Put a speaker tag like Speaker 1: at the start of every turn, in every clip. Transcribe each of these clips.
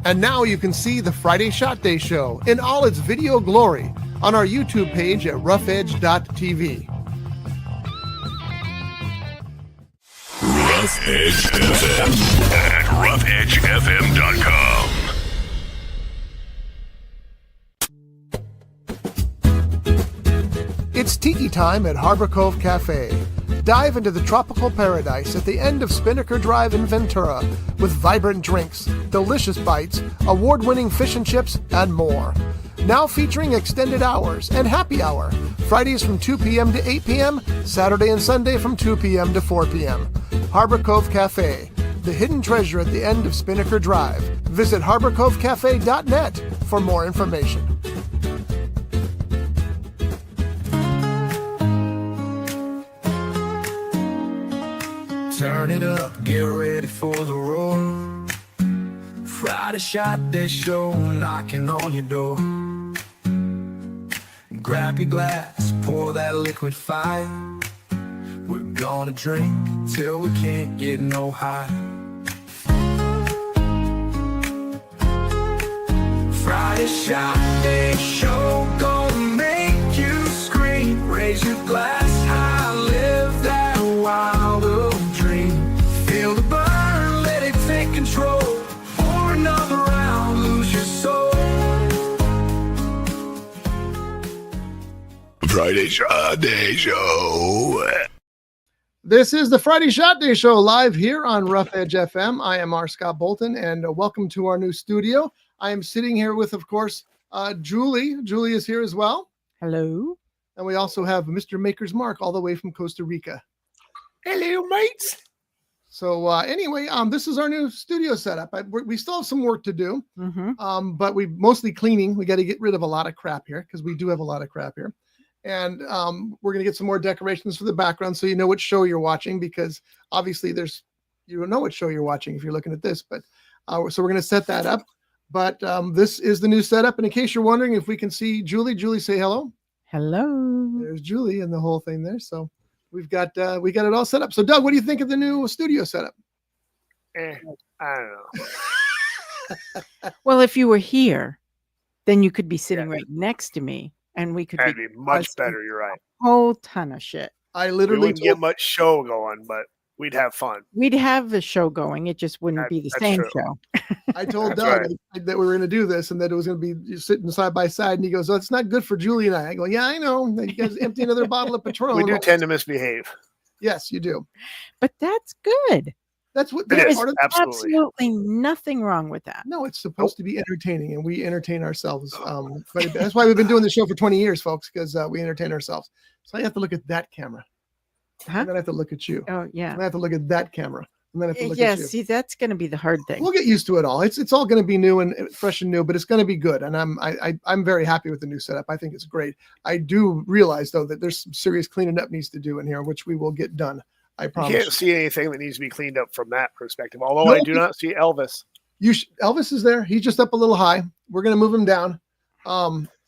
Speaker 1: And now you can see the Friday Shot Day Show in all its video glory on our YouTube page at roughedge.tv.
Speaker 2: Rough Edge FM at roughedgefm.com.
Speaker 1: It's tiki time at Harbor Cove Cafe. Dive into the tropical paradise at the end of Spinnaker Drive in Ventura with vibrant drinks, delicious bites, award-winning fish and chips, and more. Now featuring extended hours and happy hour. Fridays from 2 p.m. to 8 p.m., Saturday and Sunday from 2 p.m. to 4 p.m. Harbor Cove Cafe, the hidden treasure at the end of Spinnaker Drive. Visit harborcovecafe.net for more information.
Speaker 3: Turn it up, get ready for the roar. Friday Shot Day Show, knocking on your door. Grab your glass, pour that liquid fire. We're gonna drink till we can't get no higher. Friday Shot Day Show, gonna make you scream. Raise your glass high, live that wild dream. Feel the burn, let it take control. For another round, lose your soul.
Speaker 2: Friday Shot Day Show.
Speaker 1: This is the Friday Shot Day Show live here on Rough Edge FM. I am R. Scott Bolton, and welcome to our new studio. I am sitting here with, of course, Julie. Julie is here as well.
Speaker 4: Hello.
Speaker 1: And we also have Mr. Maker's Mark all the way from Costa Rica.
Speaker 5: Hello, mates.
Speaker 1: So anyway, this is our new studio setup. We still have some work to do, but we mostly cleaning. We got to get rid of a lot of crap here because we do have a lot of crap here. And we're going to get some more decorations for the background so you know what show you're watching, because obviously you don't know what show you're watching if you're looking at this. But so we're going to set that up. But this is the new setup. And in case you're wondering if we can see Julie, say hello.
Speaker 4: Hello.
Speaker 1: There's Julie and the whole thing there. So we got it all set up. So Doug, what do you think of the new studio setup?
Speaker 5: I don't know.
Speaker 4: Well, if you were here, then you could be sitting right next to me, and we could
Speaker 5: That'd be much better. You're right.
Speaker 4: A whole ton of shit.
Speaker 1: I
Speaker 5: We
Speaker 1: literally
Speaker 5: wouldn't get much show going, but we'd have fun.
Speaker 4: We'd have the show going. It just wouldn't be the
Speaker 5: That's
Speaker 4: same
Speaker 5: true.
Speaker 4: show.
Speaker 1: I told
Speaker 5: That's
Speaker 1: Doug
Speaker 5: right.
Speaker 1: that we were going to do this and that it was going to be sitting side by side. And he goes, "Oh, it's not good for Julie and I." I go, "Yeah, I know." And you guys empty another bottle of Patron.
Speaker 5: We do tend to misbehave.
Speaker 1: Yes, you do.
Speaker 4: But that's good.
Speaker 1: That's what
Speaker 4: There is
Speaker 1: part of.
Speaker 4: absolutely nothing wrong with that.
Speaker 1: No, it's supposed to be entertaining, and we entertain ourselves. But that's why we've been doing the show for 20 years, folks, because we entertain ourselves. So I have to look at that camera.
Speaker 4: Huh?
Speaker 1: And then I have to look at you.
Speaker 4: Oh, yeah.
Speaker 1: And I have to look at that camera. And then I have to look at you.
Speaker 4: See, that's going to be the hard thing.
Speaker 1: We'll get used to it all. It's all going to be new and fresh and new, but it's going to be good. And I'm very happy with the new setup. I think it's great. I do realize though that there's some serious cleaning up needs to do in here, which we will get done. I promise.
Speaker 5: You can't see anything that needs to be cleaned up from that perspective. Although I do not see Elvis.
Speaker 1: Elvis is there. He's just up a little high. We're going to move him down.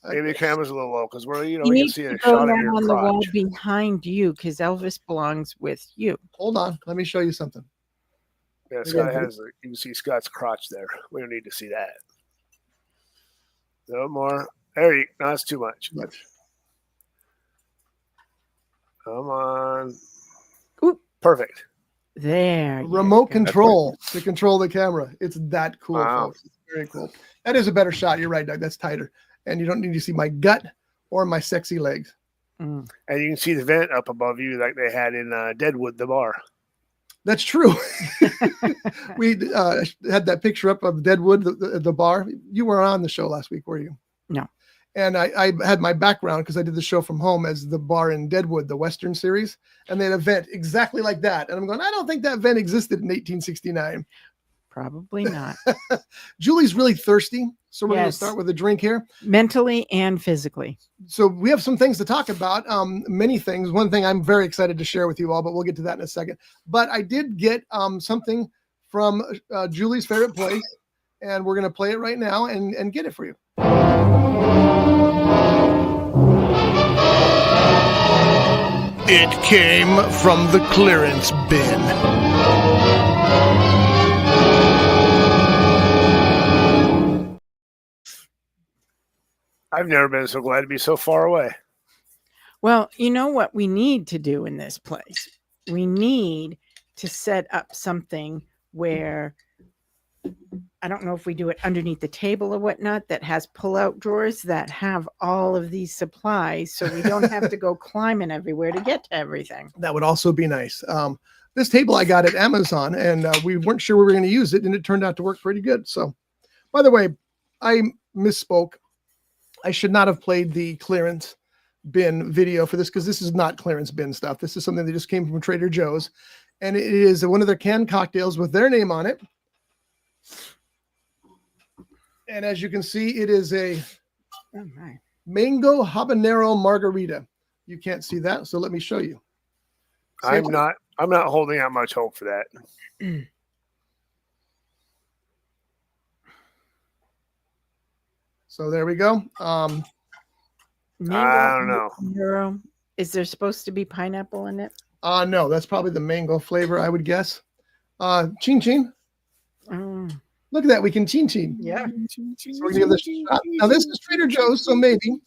Speaker 5: Maybe the camera's a little low because
Speaker 4: you
Speaker 5: we
Speaker 4: need
Speaker 5: can see
Speaker 4: to
Speaker 5: a
Speaker 4: go
Speaker 5: shot of
Speaker 4: down
Speaker 5: your
Speaker 4: on the wall
Speaker 5: crotch.
Speaker 4: behind you because Elvis belongs with you.
Speaker 1: Hold on. Let me show you something.
Speaker 5: Yeah, Scott has. You can see Scott's crotch there. We don't need to see that. No more. There you. No, that's too much. Come on.
Speaker 4: Oop.
Speaker 5: Perfect.
Speaker 4: There.
Speaker 1: Remote control to control the camera. It's that cool,
Speaker 5: Wow.
Speaker 1: folks. It's very cool. That is a better shot. You're right, Doug. That's tighter. And you don't need to see my gut or my sexy legs.
Speaker 4: Mm.
Speaker 5: And you can see the vent up above you like they had in Deadwood, the bar.
Speaker 1: That's true. We had that picture up of Deadwood, the bar. You were on the show last week, were you?
Speaker 4: No.
Speaker 1: And I had my background because I did the show from home as the bar in Deadwood, the Western series. And they had a vent exactly like that. And I'm going, I don't think that vent existed in 1869.
Speaker 4: Probably not.
Speaker 1: Julie's really thirsty. So we're going to
Speaker 4: Yes.
Speaker 1: start with a drink here.
Speaker 4: Mentally and physically.
Speaker 1: So we have some things to talk about, many things. One thing I'm very excited to share with you all, but we'll get to that in a second. But I did get something from Julie's favorite place, and we're going to play it right now and get it for you. It came from the clearance bin.
Speaker 5: I've never been so glad to be so far away.
Speaker 4: Well, you know what we need to do in this place? We need to set up something where I don't know if we do it underneath the table or whatnot that has pull-out drawers that have all of these supplies so we don't have to go climbing everywhere to get to everything.
Speaker 1: That would also be nice. This table I got at Amazon, and we weren't sure we were going to use it, and it turned out to work pretty good. So, by the way, I misspoke. I should not have played the clearance bin video for this because this is not clearance bin stuff. This is something that just came from Trader Joe's, and it is one of their canned cocktails with their name on it. And as you can see, it is a mango habanero margarita. You can't see that, so let me show you.
Speaker 5: I'm not holding out much hope for that.
Speaker 1: So there we go.
Speaker 5: I don't know.
Speaker 4: Habanero. Is there supposed to be pineapple in it?
Speaker 1: No, that's probably the mango flavor, I would guess. Chin chin. Look at that. We can chin chin.
Speaker 4: Yeah.
Speaker 1: So we're gonna give this a shot. Now this is Trader Joe's, so maybe.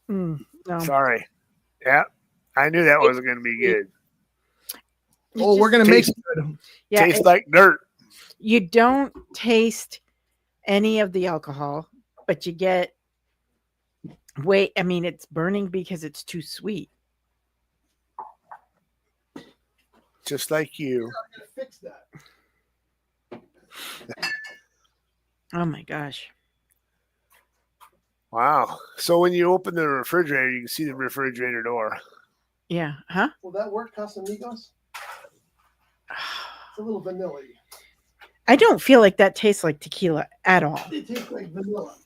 Speaker 4: No.
Speaker 5: Sorry. Yeah, I knew that wasn't going to be good.
Speaker 1: Oh, we're gonna make it good.
Speaker 4: Yeah,
Speaker 5: Tastes like dirt.
Speaker 4: you don't taste any of the alcohol, but you get I mean, it's burning because it's too sweet.
Speaker 5: Just like you.
Speaker 1: I'm gonna fix that.
Speaker 4: Oh my gosh.
Speaker 5: Wow. So when you open the refrigerator, you can see the refrigerator door.
Speaker 4: Yeah. Huh?
Speaker 1: Will that work, Casamigos? It's a little vanilla.
Speaker 4: I don't feel like that tastes like tequila at all.
Speaker 1: It tastes like vanilla.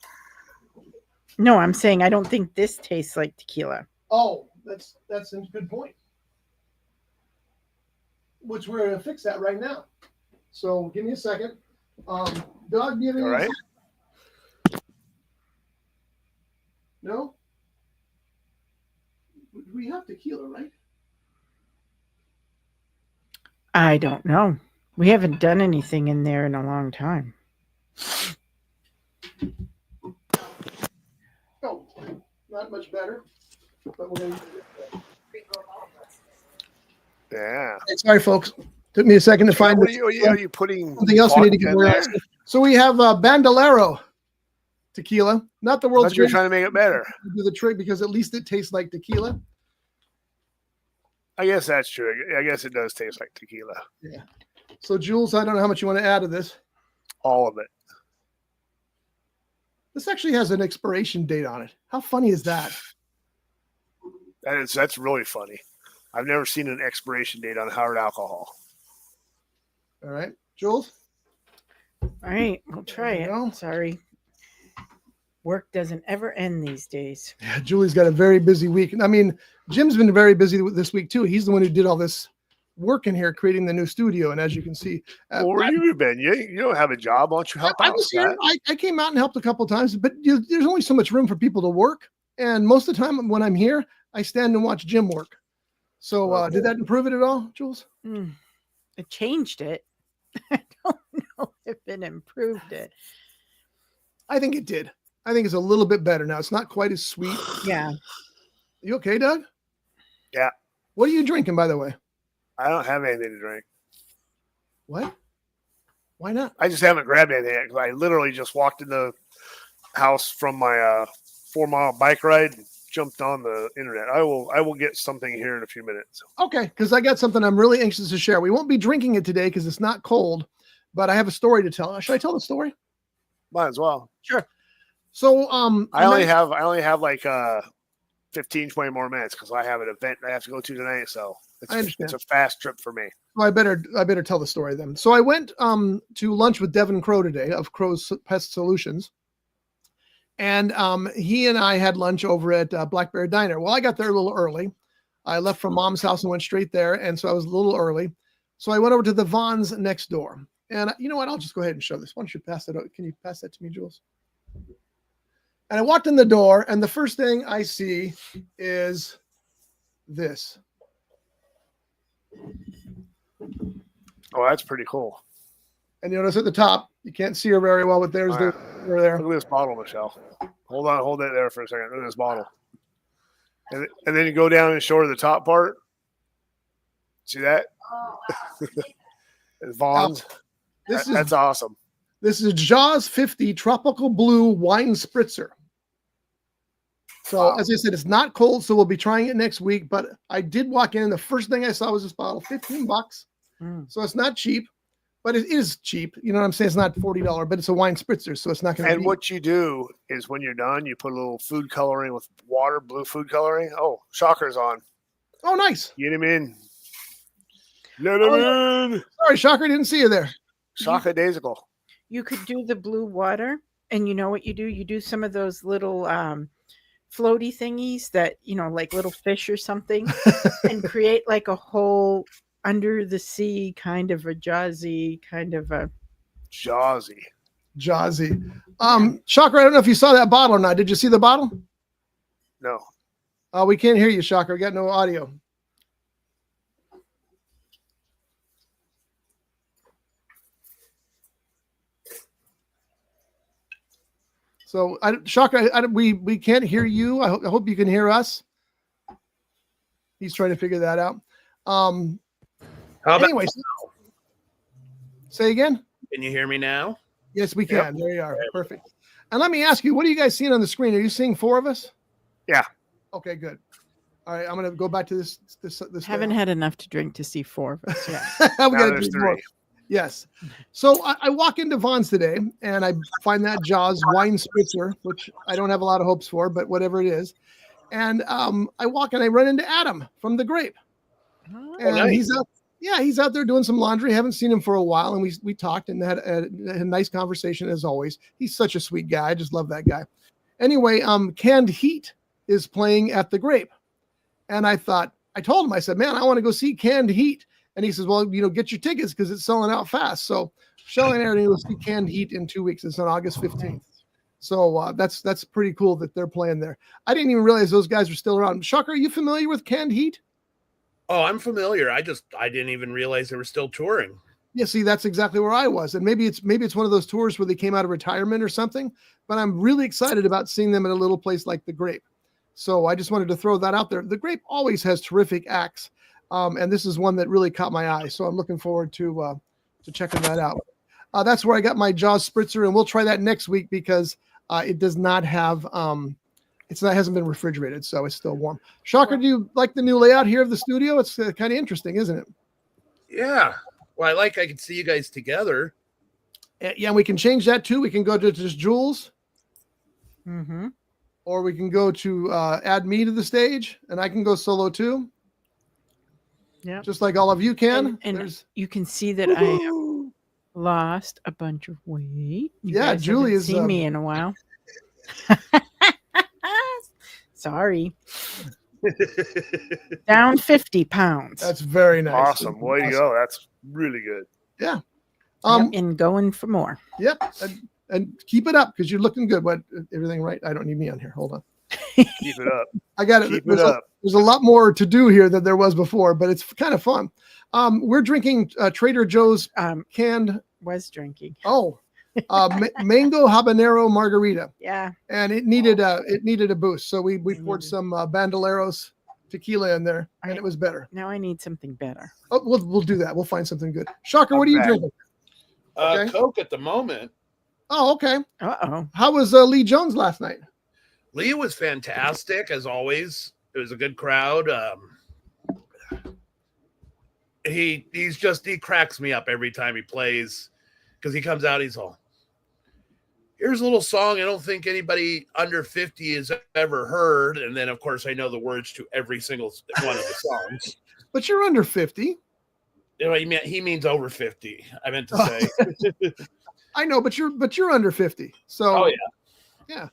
Speaker 4: No, I'm saying I don't think this tastes like tequila.
Speaker 1: Oh, that's a good point. Which we're gonna fix that right now. So give me a second. Doug, do you have any?
Speaker 5: All right.
Speaker 1: No? We have tequila, right?
Speaker 4: I don't know. We haven't done anything in there in a long time.
Speaker 1: Oh, not much better. But we're gonna
Speaker 5: Yeah.
Speaker 1: sorry, folks. Took me a second to find
Speaker 5: What are you putting
Speaker 1: something else we need to get
Speaker 5: vodka
Speaker 1: more
Speaker 5: in
Speaker 1: out.
Speaker 5: there?
Speaker 1: So we have Bandolero tequila, not the
Speaker 5: I
Speaker 1: world's
Speaker 5: thought you were
Speaker 1: greatest.
Speaker 5: trying to make it better.
Speaker 1: Do the trick because at least it tastes like tequila.
Speaker 5: I guess that's true. I guess it does taste like tequila.
Speaker 1: Yeah. So Jules, I don't know how much you want to add to this.
Speaker 5: All of it.
Speaker 1: This actually has an expiration date on it. How funny is that?
Speaker 5: That's really funny. I've never seen an expiration date on hard alcohol.
Speaker 1: All right, Jules.
Speaker 4: All right, we'll try
Speaker 1: There
Speaker 4: it.
Speaker 1: you go.
Speaker 4: Sorry. Work doesn't ever end these days.
Speaker 1: Yeah, Julie's got a very busy week. I mean, Jim's been very busy this week too. He's the one who did all this work in here, creating the new studio. And as you can see,
Speaker 5: Well, where have you been? You don't have a job. Why don't you help
Speaker 1: I
Speaker 5: out?
Speaker 1: was here.
Speaker 5: Scott?
Speaker 1: I came out and helped a couple of times, but there's only so much room for people to work. And most of the time when I'm here, I stand and watch Jim work. So
Speaker 5: Okay.
Speaker 1: did that improve it at all, Jules?
Speaker 4: It changed it. I don't know if it improved it.
Speaker 1: I think it did. I think it's a little bit better now. It's not quite as sweet.
Speaker 4: Yeah.
Speaker 1: You okay, Doug?
Speaker 5: Yeah.
Speaker 1: What are you drinking, by the way?
Speaker 5: I don't have anything to drink.
Speaker 1: What? Why not?
Speaker 5: I just haven't grabbed anything yet because I literally just walked in the house from my 4-mile bike ride and jumped on the internet. I will get something here in a few minutes.
Speaker 1: Okay, because I got something I'm really anxious to share. We won't be drinking it today because it's not cold, but I have a story to tell. Should I tell the story?
Speaker 5: Might as well.
Speaker 1: Sure. So
Speaker 5: I only have like 15, 20 more minutes because I have an event I have to go to tonight. So
Speaker 1: I understand.
Speaker 5: it's a fast trip for me.
Speaker 1: I better tell the story then. So I went to lunch with Devin Crow today of Crow's Pest Solutions. And he and I had lunch over at Black Bear Diner. Well, I got there a little early. I left from Mom's house and went straight there. And so I was a little early. So I went over to the Vons next door. And you know what? I'll just go ahead and show this. Why don't you pass that out? Can you pass that to me, Jules? And I walked in the door, and the first thing I see is this.
Speaker 5: Oh, that's pretty cool.
Speaker 1: And you notice at the top, you can't see her very well, but there's
Speaker 5: All
Speaker 1: her there.
Speaker 5: Look at this bottle, Michelle. Hold that there for a second. Look at this bottle. And then you go down and show her the top part. See that? It's Vaughn's. That's awesome.
Speaker 1: This is Jaws 50 Tropical Blue Wine Spritzer. So, as I said, it's not cold, so we'll be trying it next week. But I did walk in, and the first thing I saw was this bottle, $15. So it's not cheap, but it is cheap. You know what I'm saying? It's not $40, but it's a wine spritzer, so it's not going to.
Speaker 5: And what you do is when you're done, you put a little food coloring with water, blue food coloring. Oh, Shocker's on.
Speaker 1: Oh, nice.
Speaker 5: Get him in. Let him in.
Speaker 1: Sorry, Shocker, didn't see you there.
Speaker 5: Shocker Daisical.
Speaker 4: You could do the blue water, and you know what you do? You do some of those little floaty thingies that, like little fish or something, and create like a whole under the sea kind of a Jawsy kind of a
Speaker 5: Jawsy.
Speaker 1: Shocker, I don't know if you saw that bottle or not. Did you see the bottle?
Speaker 5: No.
Speaker 1: We can't hear you, Shocker. We got no audio. So, Shocker, we can't hear you. I hope you can hear us. He's trying to figure that out. Anyways, say again.
Speaker 6: Can you hear me now?
Speaker 1: Yes, we can.
Speaker 5: Yep.
Speaker 1: There you are. Perfect. And let me ask you, what are you guys seeing on the screen? Are you seeing four of us?
Speaker 5: Yeah.
Speaker 1: Okay, good. All right, I'm going to go back to this.
Speaker 4: Haven't had enough to drink to see four of us yet.
Speaker 1: We
Speaker 5: Now
Speaker 1: got to
Speaker 5: there's
Speaker 1: do more.
Speaker 5: three.
Speaker 1: Yes. So I walk into Vaughn's today, and I find that Jaws wine spritzer, which I don't have a lot of hopes for, but whatever it is. And I walk and I run into Adam from The Grape. And
Speaker 6: nice.
Speaker 1: he's out there doing some laundry. Haven't seen him for a while, and we talked and had a nice conversation as always. He's such a sweet guy. I just love that guy. Anyway, Canned Heat is playing at The Grape. And I told him, I said, man, I want to go see Canned Heat. And he says, well, get your tickets because it's selling out fast. So Shelley and I are going to go see Canned Heat in 2 weeks. It's on August 15th. So that's pretty cool that they're playing there. I didn't even realize those guys were still around. Shocker, are you familiar with Canned Heat?
Speaker 6: Oh, I'm familiar. I didn't even realize they were still touring.
Speaker 1: Yeah, see, that's exactly where I was. And maybe it's one of those tours where they came out of retirement or something. But I'm really excited about seeing them at a little place like The Grape. So I just wanted to throw that out there. The Grape always has terrific acts. And this is one that really caught my eye. So I'm looking forward to checking that out. That's where I got my Jaws Spritzer, and we'll try that next week because it does not have hasn't been refrigerated, so it's still warm. Shocker, do you like the new layout here of the studio? It's kind of interesting, isn't it?
Speaker 6: Yeah. Well, I can see you guys together.
Speaker 1: Yeah, and we can change that too. We can go to just Jules.
Speaker 4: Mm-hmm.
Speaker 1: Or we can go to add me to the stage, and I can go solo too.
Speaker 4: Yeah.
Speaker 1: Just like all of you can.
Speaker 4: And you can see that I have lost a bunch of weight. You
Speaker 1: Yeah,
Speaker 4: guys
Speaker 1: Julie
Speaker 4: haven't
Speaker 1: is,
Speaker 4: seen me in a while. Sorry. Down 50 pounds.
Speaker 1: That's very nice.
Speaker 5: Awesome. Way to go. That's really good.
Speaker 1: Yeah.
Speaker 4: And going for more.
Speaker 1: Yep. And keep it up because you're looking good. What everything right? I don't need me on here. Hold on.
Speaker 5: Keep it up.
Speaker 1: I got it.
Speaker 5: Keep it up.
Speaker 1: There's a lot more to do here than there was before, but it's kind of fun. We're drinking Trader Joe's canned.
Speaker 4: Was drinking.
Speaker 1: Mango habanero margarita.
Speaker 4: Yeah.
Speaker 1: And it needed a boost, so we poured some Bandoleros tequila in there, and it was better.
Speaker 4: Now I need something better.
Speaker 1: Oh, we'll do that. We'll find something good. Shocker, what are you drinking? Okay.
Speaker 6: Coke at the moment.
Speaker 1: Oh, okay.
Speaker 4: Uh-oh.
Speaker 1: How was Lee Jones last night?
Speaker 6: Lee was fantastic as always. It was a good crowd. He cracks me up every time he plays because he comes out. He's all, here's a little song I don't think anybody under 50 has ever heard, and then of course I know the words to every single one of the songs.
Speaker 1: But you're under 50.
Speaker 6: You know, he means over 50. I meant to say.
Speaker 1: I know, but you're under 50. So.
Speaker 6: Oh
Speaker 1: yeah.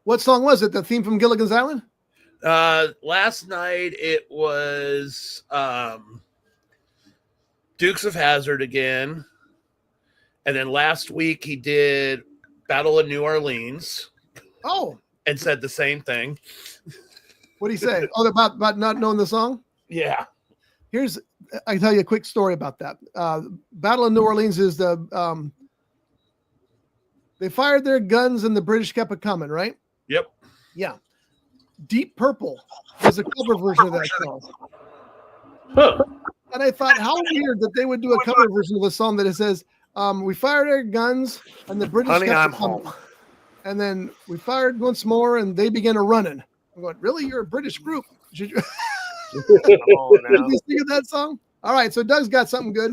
Speaker 1: What song was it? The theme from Gilligan's Island?
Speaker 6: Last night it was Dukes of Hazzard again. And then last week he did Battle of New Orleans.
Speaker 1: Oh.
Speaker 6: And said the same thing.
Speaker 1: What did he say? Oh, about not knowing the song?
Speaker 6: Yeah.
Speaker 1: I can tell you a quick story about that. Battle of New Orleans is they fired their guns and the British kept it coming, right?
Speaker 6: Yep.
Speaker 1: Yeah. Deep Purple is a cover version of that song.
Speaker 6: Huh.
Speaker 1: And I thought, how weird that they would do a cover version of a song that it says, we fired our guns and the British
Speaker 5: Honey,
Speaker 1: kept
Speaker 5: I'm
Speaker 1: it coming.
Speaker 5: home.
Speaker 1: And then we fired once more and they began a running. I'm going, really? You're a British group? Should you did you sing that song? All right, so Doug's got something good.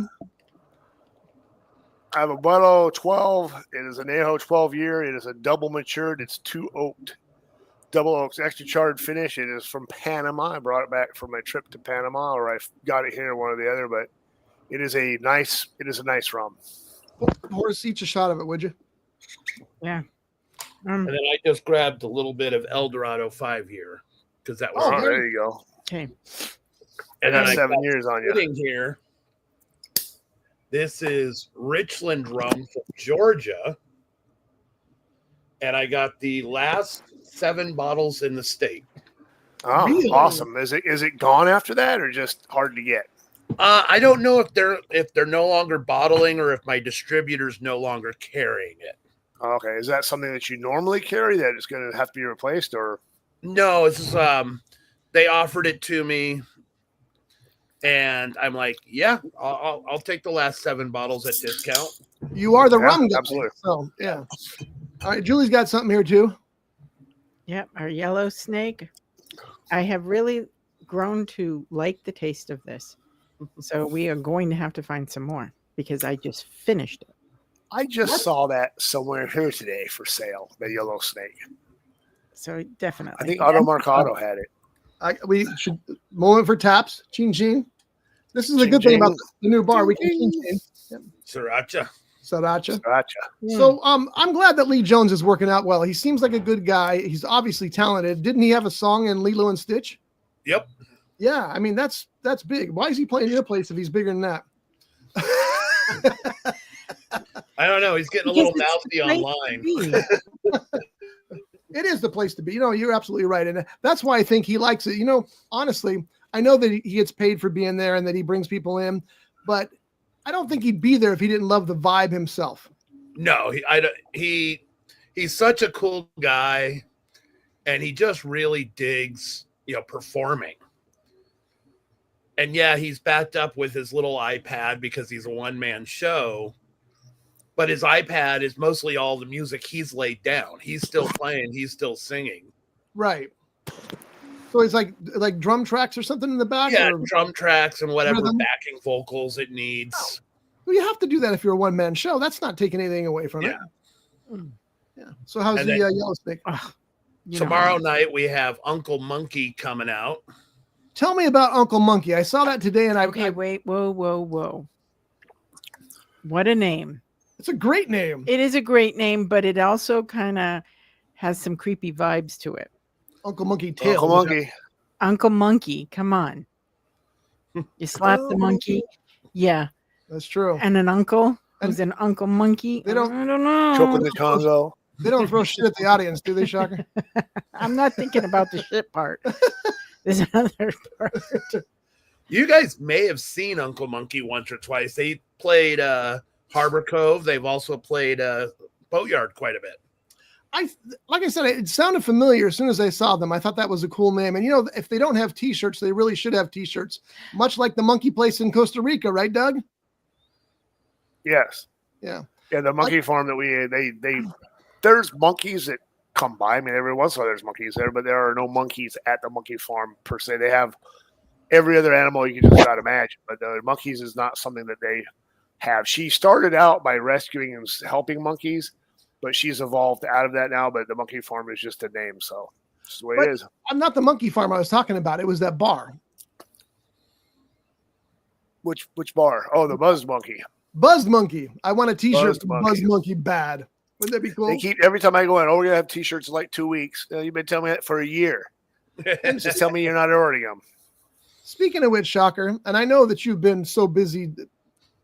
Speaker 5: I have a Borrachos 12. It is an Añejo 12 year. It is a double matured. It's 2 oaked. Double oaks, extra charred finish. It is from Panama. I brought it back from my trip to Panama, or I got it here, one or the other. But it is a nice rum.
Speaker 1: Pour us each a shot of it, would you?
Speaker 4: Yeah.
Speaker 6: And then I just grabbed a little bit of El Dorado 5 year because that was
Speaker 5: Oh, there you go.
Speaker 4: Okay.
Speaker 6: and then
Speaker 5: Got
Speaker 6: I
Speaker 5: 7
Speaker 6: got
Speaker 5: years on you.
Speaker 6: sitting here. This is Richland rum from Georgia. And I got the last 7 bottles in the state.
Speaker 5: Oh,
Speaker 1: Really?
Speaker 5: awesome! Is it gone after that, or just hard to get?
Speaker 6: I don't know if they're no longer bottling or if my distributor's no longer carrying it.
Speaker 5: Okay, is that something that you normally carry that is going to have to be replaced, or?
Speaker 6: No, it's they offered it to me, and I'm like, yeah, I'll take the last 7 bottles at discount.
Speaker 1: You are the
Speaker 5: Yeah,
Speaker 1: rum guy.
Speaker 5: absolutely.
Speaker 1: So, yeah. All right, Julie's got something here, too.
Speaker 4: Yep. Our yellow snake. I have really grown to like the taste of this. So we are going to have to find some more because I just finished it.
Speaker 5: I just saw that somewhere here today for sale. The yellow snake.
Speaker 4: So definitely.
Speaker 5: I think Auto Mercado had it.
Speaker 1: We should moment for taps. Chin chin. This is a
Speaker 5: Chin
Speaker 1: good thing
Speaker 5: chin.
Speaker 1: about the new bar. We can chin chin.
Speaker 6: Sriracha.
Speaker 1: Sriracha.
Speaker 5: Gotcha.
Speaker 4: Yeah.
Speaker 1: So I'm glad that Lee Jones is working out well. He seems like a good guy. He's obviously talented. Didn't he have a song in Lilo and Stitch?
Speaker 6: Yep.
Speaker 1: Yeah, I mean that's big. Why is he playing your place if he's bigger than that?
Speaker 6: I don't know. He's getting a
Speaker 4: Because
Speaker 6: little
Speaker 4: it's the
Speaker 6: mouthy
Speaker 4: place to
Speaker 6: online.
Speaker 4: be.
Speaker 1: It is the place to be. You know, you're absolutely right. And that's why I think he likes it. You know, honestly, I know that he gets paid for being there and that he brings people in, but I don't think he'd be there if he didn't love the vibe himself.
Speaker 6: No, he's such a cool guy, and he just really digs, performing. And yeah, he's backed up with his little iPad because he's a one-man show, but his iPad is mostly all the music he's laid down. He's still playing, he's still singing.
Speaker 1: Right. So it's like drum tracks or something in the back?
Speaker 6: Yeah,
Speaker 1: or?
Speaker 6: drum tracks and whatever
Speaker 1: Rhythm?
Speaker 6: backing vocals it needs.
Speaker 1: Well, you have to do that if you're a one-man show. That's not taking anything away from it. Yeah. So how's
Speaker 6: And
Speaker 1: the
Speaker 6: then-
Speaker 1: yellow snake?
Speaker 4: You know,
Speaker 6: Tomorrow night we have Uncle Monkey coming out.
Speaker 1: Tell me about Uncle Monkey. I saw that today, and
Speaker 4: Okay, wait. Whoa. What a name.
Speaker 1: It's a great name.
Speaker 4: It is a great name, but it also kind of has some creepy vibes to it.
Speaker 1: Uncle Monkey Tail.
Speaker 5: Uncle Monkey.
Speaker 4: Uncle Monkey, come on. You slap the monkey. Yeah.
Speaker 1: That's true.
Speaker 4: And an uncle who's an Uncle Monkey.
Speaker 1: They don't-
Speaker 4: I don't know.
Speaker 5: Choking the Congo.
Speaker 1: They don't throw shit at the audience, do they, Shocker?
Speaker 4: I'm not thinking about the shit part. There's another part.
Speaker 6: You guys may have seen Uncle Monkey once or twice. They played Harbor Cove. They've also played Boatyard quite a bit.
Speaker 1: Like I said, it sounded familiar as soon as I saw them. I thought that was a cool name. And you know, if they don't have T-shirts, they really should have T-shirts, much like the Monkey Place in Costa Rica, right, Doug?
Speaker 5: Yes.
Speaker 1: Yeah.
Speaker 5: Yeah, the monkey farm that they there's monkeys that come by. I mean, every once in a while there's monkeys there, but there are no monkeys at the monkey farm per se. They have every other animal you can just about imagine, but the monkeys is not something that they have. She started out by rescuing and helping monkeys, but she's evolved out of that now. But the monkey farm is just a name, so it's the way it is.
Speaker 1: I'm not the monkey farm I was talking about. It was that bar.
Speaker 5: Which bar? Oh, the Buzzed Monkey.
Speaker 1: Buzzed Monkey. I want a T-shirt
Speaker 5: Buzzed
Speaker 1: for
Speaker 5: Monkey.
Speaker 1: Buzzed Monkey bad. Wouldn't that be cool?
Speaker 5: They keep every time I go in. Oh, we're gonna have T-shirts in like 2 weeks. You've been telling me that for a year. Just tell me you're not ordering them.
Speaker 1: Speaking of which, Shocker, and I know that you've been so busy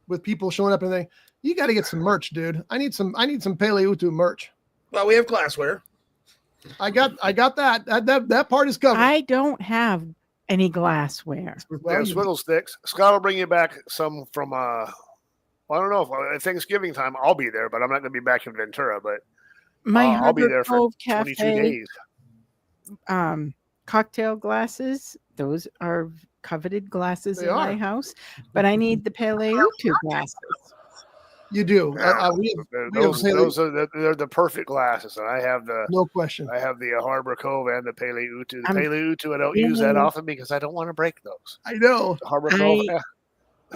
Speaker 1: with people showing up and everything, you got to get some merch, dude. I need some Paleutu merch.
Speaker 6: Well, we have glassware.
Speaker 1: I got that. That part is covered.
Speaker 4: I don't have Any glassware.
Speaker 1: Well,
Speaker 5: Yeah, swiddle sticks. Scott will bring you back some from well, I don't know if at Thanksgiving time I'll be there, but I'm not going to be back in Ventura. But
Speaker 4: My
Speaker 5: I'll be
Speaker 4: Harbor
Speaker 5: there for
Speaker 4: Cove
Speaker 5: 22
Speaker 4: Cafe
Speaker 5: days.
Speaker 4: Cocktail glasses, those are coveted glasses
Speaker 1: They
Speaker 4: in my
Speaker 1: are.
Speaker 4: house, but I need the Paleotu glasses.
Speaker 1: You do.
Speaker 5: Yeah,
Speaker 1: We
Speaker 5: those
Speaker 1: have
Speaker 5: those are they're the perfect glasses, and I have the
Speaker 1: no question.
Speaker 5: Harbor Cove and the Paleotu. The
Speaker 4: I'm
Speaker 5: Paleotu I don't use that
Speaker 4: feeling-
Speaker 5: often because I don't want to break those.
Speaker 1: I know.
Speaker 5: The Harbor Cove.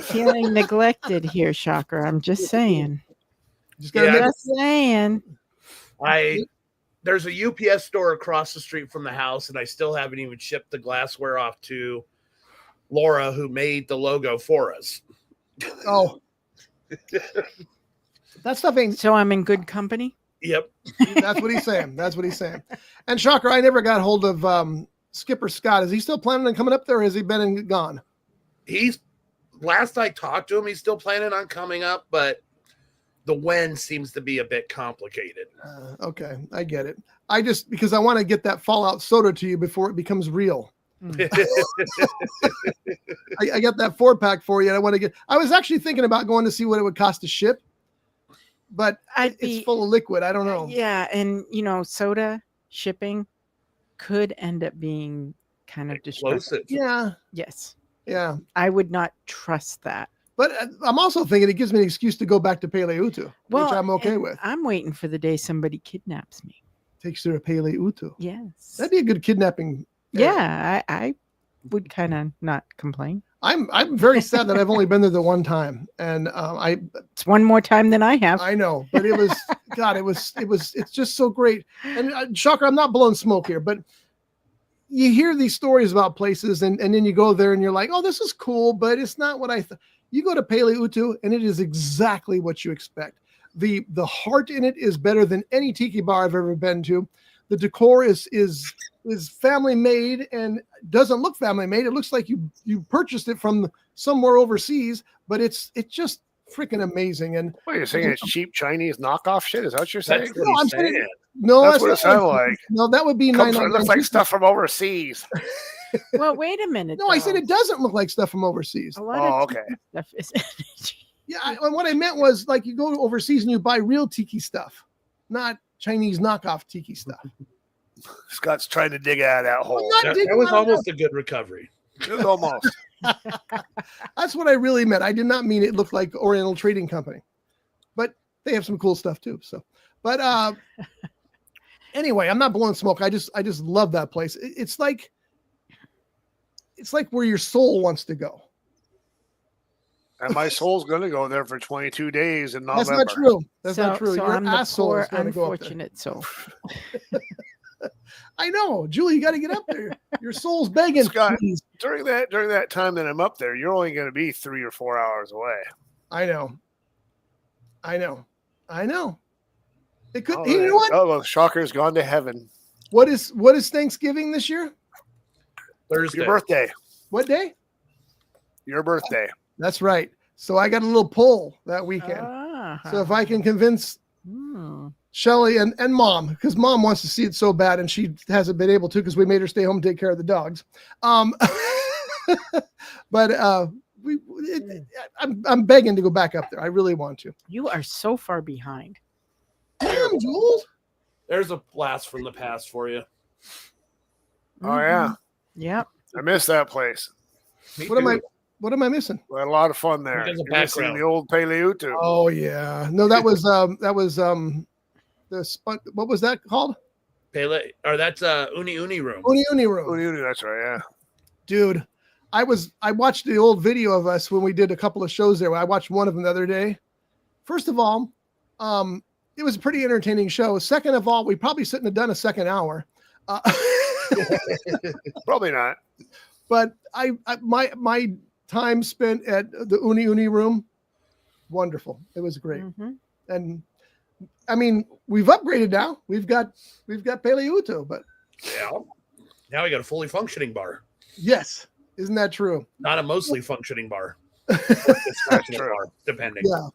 Speaker 4: Feeling neglected here, Shocker. I'm just saying.
Speaker 1: Just gotta
Speaker 6: Yeah.
Speaker 1: make
Speaker 4: Just saying.
Speaker 6: There's a UPS store across the street from the house, and I still haven't even shipped the glassware off to Laura, who made the logo for us.
Speaker 1: Oh, that stuff ain't.
Speaker 4: So I'm in good company.
Speaker 6: Yep.
Speaker 1: That's what he's saying. That's what he's saying. And Shocker, I never got hold of Skipper Scott. Is he still planning on coming up there, or has he been and gone?
Speaker 6: He's last I talked to him, he's still planning on coming up, but the when seems to be a bit complicated.
Speaker 1: Okay, I get it. I just because I want to get that Fallout soda to you before it becomes real. I got that 4-pack for you. And I want to get. I was actually thinking about going to see what it would cost to ship, but it's full of liquid. I don't know.
Speaker 4: Yeah, and soda shipping could end up being kind of destructive.
Speaker 6: Explosive.
Speaker 1: Yeah,
Speaker 4: Yes,
Speaker 1: yeah.
Speaker 4: I would not trust that.
Speaker 1: But I'm also thinking it gives me an excuse to go back to Paleotu, which I'm okay
Speaker 4: and
Speaker 1: with.
Speaker 4: I'm waiting for the day somebody kidnaps me.
Speaker 1: Takes you to Paleotu.
Speaker 4: Yes.
Speaker 1: That'd be a good kidnapping.
Speaker 4: Yeah, I would kind of not complain.
Speaker 1: I'm very sad that I've only been there the one time, and
Speaker 4: It's one more time than I have.
Speaker 1: I know, but it was God, it's just so great. And Shocker, I'm not blowing smoke here, but you hear these stories about places, and then you go there and you're like, oh, this is cool, but it's not what I thought. You go to Paleotu, and it is exactly what you expect. The heart in it is better than any tiki bar I've ever been to. The decor is family made and doesn't look family made. It looks like you purchased it from somewhere overseas, but it's just freaking amazing. And
Speaker 5: What are you saying? It's cheap Chinese knockoff shit? Is that what you're saying?
Speaker 6: That's what he's
Speaker 1: I'm saying-
Speaker 6: saying.
Speaker 1: no,
Speaker 5: That's what
Speaker 1: not
Speaker 5: it sounded like.
Speaker 1: No, that would be
Speaker 5: It looks like
Speaker 1: $9.99.
Speaker 5: stuff from overseas.
Speaker 4: Well, wait a minute.
Speaker 1: No, I said
Speaker 4: though.
Speaker 1: it doesn't look like stuff from overseas.
Speaker 4: A lot
Speaker 5: Oh,
Speaker 4: of
Speaker 5: okay.
Speaker 4: stuff is.
Speaker 1: Yeah, and what I meant was like you go overseas and you buy real tiki stuff, not Chinese knockoff tiki stuff.
Speaker 5: Scott's trying to dig out of that hole.
Speaker 1: not
Speaker 6: That
Speaker 1: digging
Speaker 6: was
Speaker 1: out of
Speaker 6: almost a good recovery.
Speaker 5: It was almost.
Speaker 1: That's what I really meant. I did not mean it looked like Oriental Trading Company, but they have some cool stuff too. So, but anyway, I'm not blowing smoke. I just love that place. It's like where your soul wants to go.
Speaker 5: And my soul's going to go there for 22 days in November.
Speaker 1: That's not true. That's not true.
Speaker 4: So
Speaker 1: Your
Speaker 4: I'm the
Speaker 1: asshole
Speaker 4: poor,
Speaker 1: is going to go up there.
Speaker 4: unfortunate soul.
Speaker 1: I know, Julie. You got to get up there. Your soul's begging.
Speaker 5: Scott.
Speaker 1: Please.
Speaker 5: During that time that I'm up there, you're only going to be 3 or 4 hours away.
Speaker 1: I know. It could.
Speaker 5: Oh,
Speaker 1: You know what?
Speaker 5: Oh, well, Shocker's gone to heaven.
Speaker 1: What is Thanksgiving this year?
Speaker 6: Thursday.
Speaker 5: Your birthday.
Speaker 1: What day?
Speaker 5: Your birthday.
Speaker 1: That's right. So I got a little pull that weekend.
Speaker 4: Uh-huh.
Speaker 1: So if I can convince
Speaker 4: Hmm.
Speaker 1: Shelly and Mom, because Mom wants to see it so bad and she hasn't been able to because we made her stay home and take care of the dogs. But I'm begging to go back up there. I really want to.
Speaker 4: You are so far behind.
Speaker 1: Damn, Jules.
Speaker 6: There's a blast from the past for you.
Speaker 5: Oh, yeah.
Speaker 4: Yep.
Speaker 5: I miss that place.
Speaker 6: Me
Speaker 1: What am
Speaker 6: too.
Speaker 1: I missing?
Speaker 5: We had a lot of fun there.
Speaker 6: Because of
Speaker 5: You're missing
Speaker 6: background.
Speaker 5: the old Paleotu.
Speaker 1: Oh yeah. No, that was what was that called?
Speaker 6: Pele, or that's Uni room.
Speaker 1: Uni room.
Speaker 5: Uni, that's right, yeah.
Speaker 1: Dude, I watched the old video of us when we did a couple of shows there. I watched one of them the other day. First of all, it was a pretty entertaining show. Second of all, we probably shouldn't have done a second hour.
Speaker 5: Probably not.
Speaker 1: But my time spent at the Uni room, wonderful. It was great.
Speaker 4: Mhm.
Speaker 1: And I mean, we've upgraded now. We've got Paleotu, but
Speaker 6: Yeah. Now we got a fully functioning bar,
Speaker 1: yes, isn't that true?
Speaker 6: not a mostly functioning bar. Dysfunctional
Speaker 5: true.
Speaker 6: bar, depending.
Speaker 1: Yeah.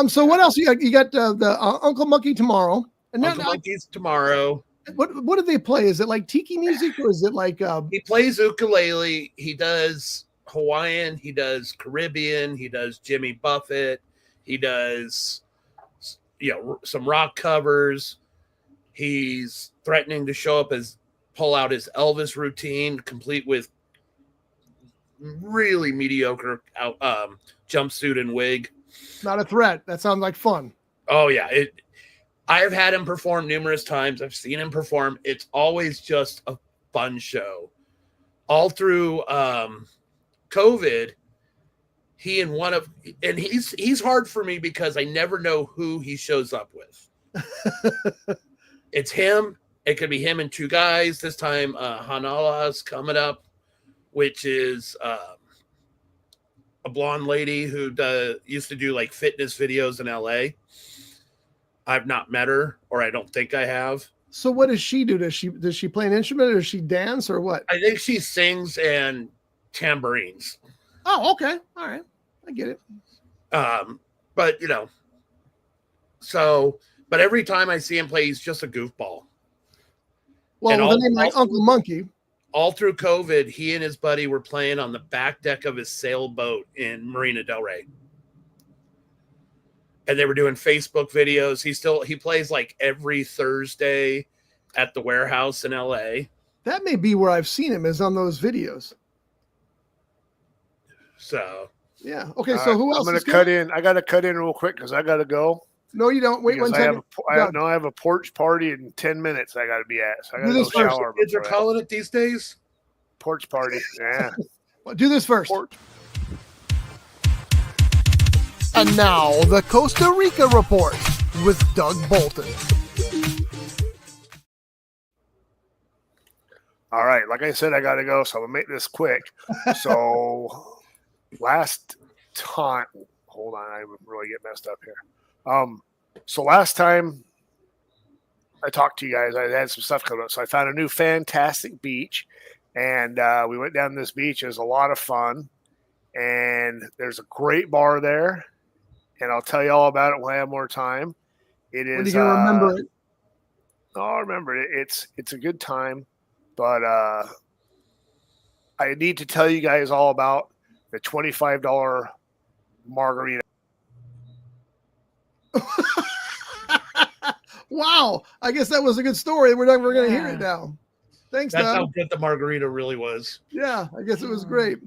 Speaker 1: So what else you got? You got the Uncle Monkey tomorrow, and then
Speaker 6: Uncle Monkey's tomorrow.
Speaker 1: What do they play? Is it like tiki music or is it like
Speaker 6: He plays ukulele. He does Hawaiian. He does Caribbean. He does Jimmy Buffett. He does, some rock covers. He's threatening to pull out his Elvis routine, complete with really mediocre jumpsuit and wig.
Speaker 1: not a threat? That sounds like fun.
Speaker 6: Oh yeah, I have had him perform numerous times. I've seen him perform. It's always just a fun show. All through COVID, he's hard for me because I never know who he shows up with. It's him. It could be him and two guys. This time, Hanala's coming up, which is a blonde lady who used to do like fitness videos in LA. I've not met her, or I don't think I have.
Speaker 1: So what does she do? Does she play an instrument, or does she dance, or what?
Speaker 6: I think she sings and tambourines.
Speaker 1: Oh, okay. All right. I get it.
Speaker 6: But but every time I see him play, he's just a goofball.
Speaker 1: Well, with a name like Uncle Monkey.
Speaker 6: All through COVID, he and his buddy were playing on the back deck of his sailboat in Marina del Rey. And they were doing Facebook videos. He plays like every Thursday at the warehouse in LA.
Speaker 1: That may be where I've seen him, is on those videos.
Speaker 6: So
Speaker 1: yeah. Okay. So who else?
Speaker 5: I'm going to cut in. I got to cut in real quick because I got to go.
Speaker 1: No, you don't. Wait one second.
Speaker 5: I have a porch party in 10 minutes. I got to be at. So I got to go shower.
Speaker 6: Kids are calling it these days.
Speaker 5: Porch party. Yeah.
Speaker 1: Well, do this first. And now the Costa Rica report with Doug Bolton.
Speaker 5: All right. Like I said, I got to go. So I'm going to make this quick. So last time, hold on. I really get messed up here. So last time I talked to you guys, I had some stuff coming up. So I found a new fantastic beach, and we went down this beach. It was a lot of fun, and there's a great bar there, and I'll tell you all about it when I have more time. It is.
Speaker 1: When are you gonna remember it?
Speaker 5: I'll remember it. It's a good time, but I need to tell you guys all about the $25 margarita.
Speaker 1: Wow, I guess that was a good story. We're going to hear it now. Thanks,
Speaker 6: That's
Speaker 1: Doug.
Speaker 6: how good the margarita really was.
Speaker 1: Yeah, I guess it was great.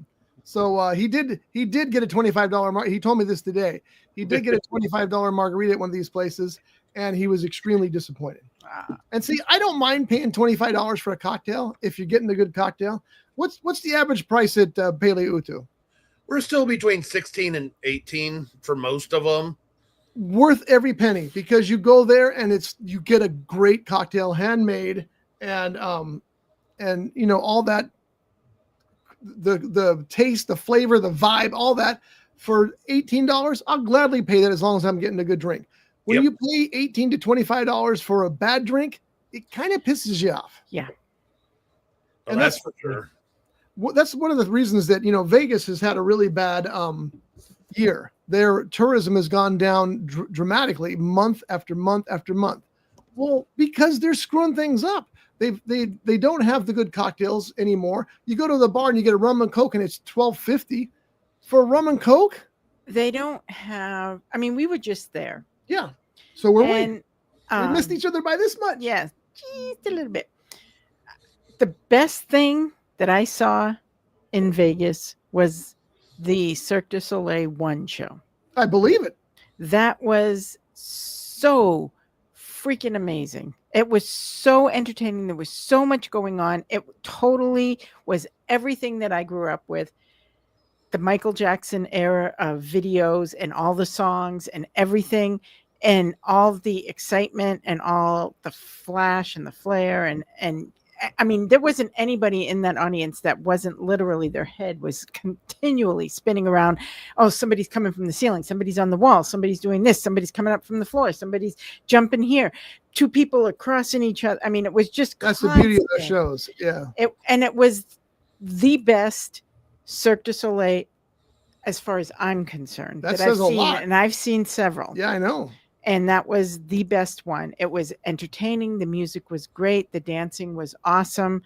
Speaker 1: So he did get a $25 he told me this today. He did get a $25 margarita at one of these places, and he was extremely disappointed. And see, I don't mind paying $25 for a cocktail if you're getting a good cocktail. What's the average price at Pele Utu?
Speaker 6: We're still between 16 and 18 for most of them.
Speaker 1: Worth every penny, because you go there and you get a great cocktail, handmade, and all that, the taste, the flavor, the vibe, all that for $18. I'll gladly pay that as long as I'm getting a good drink. When you pay $18 to $25 for a bad drink, it kind of pisses you off.
Speaker 4: Yeah.
Speaker 6: Well, and that's for sure.
Speaker 1: That's one of the reasons that Vegas has had a really bad year. Their tourism has gone down dramatically, month after month after month. Well, because they're screwing things up. They don't have the good cocktails anymore. You go to the bar and you get a rum and coke, and it's $12.50 for a rum and coke.
Speaker 4: They don't have. I mean, we were just there.
Speaker 1: Yeah. So we missed each other by this much.
Speaker 4: Yeah, just a little bit. The best thing that I saw in Vegas was the Cirque du Soleil 1 show.
Speaker 1: I believe it.
Speaker 4: That was so freaking amazing. It was so entertaining. There was so much going on. It totally was everything that I grew up with. The Michael Jackson era of videos and all the songs and everything, and all the excitement and all the flash and the flare. And I mean, there wasn't anybody in that audience that wasn't literally, their head was continually spinning around. Oh, somebody's coming from the ceiling. Somebody's on the wall. Somebody's doing this. Somebody's coming up from the floor. Somebody's jumping here. Two people are crossing each other. I mean, it was just
Speaker 1: that's
Speaker 4: constant.
Speaker 1: The beauty of the shows. Yeah.
Speaker 4: It was the best Cirque du Soleil as far as I'm concerned.
Speaker 1: That says a lot.
Speaker 4: And I've seen several.
Speaker 1: Yeah, I know.
Speaker 4: And that was the best one. It was entertaining. The music was great. The dancing was awesome.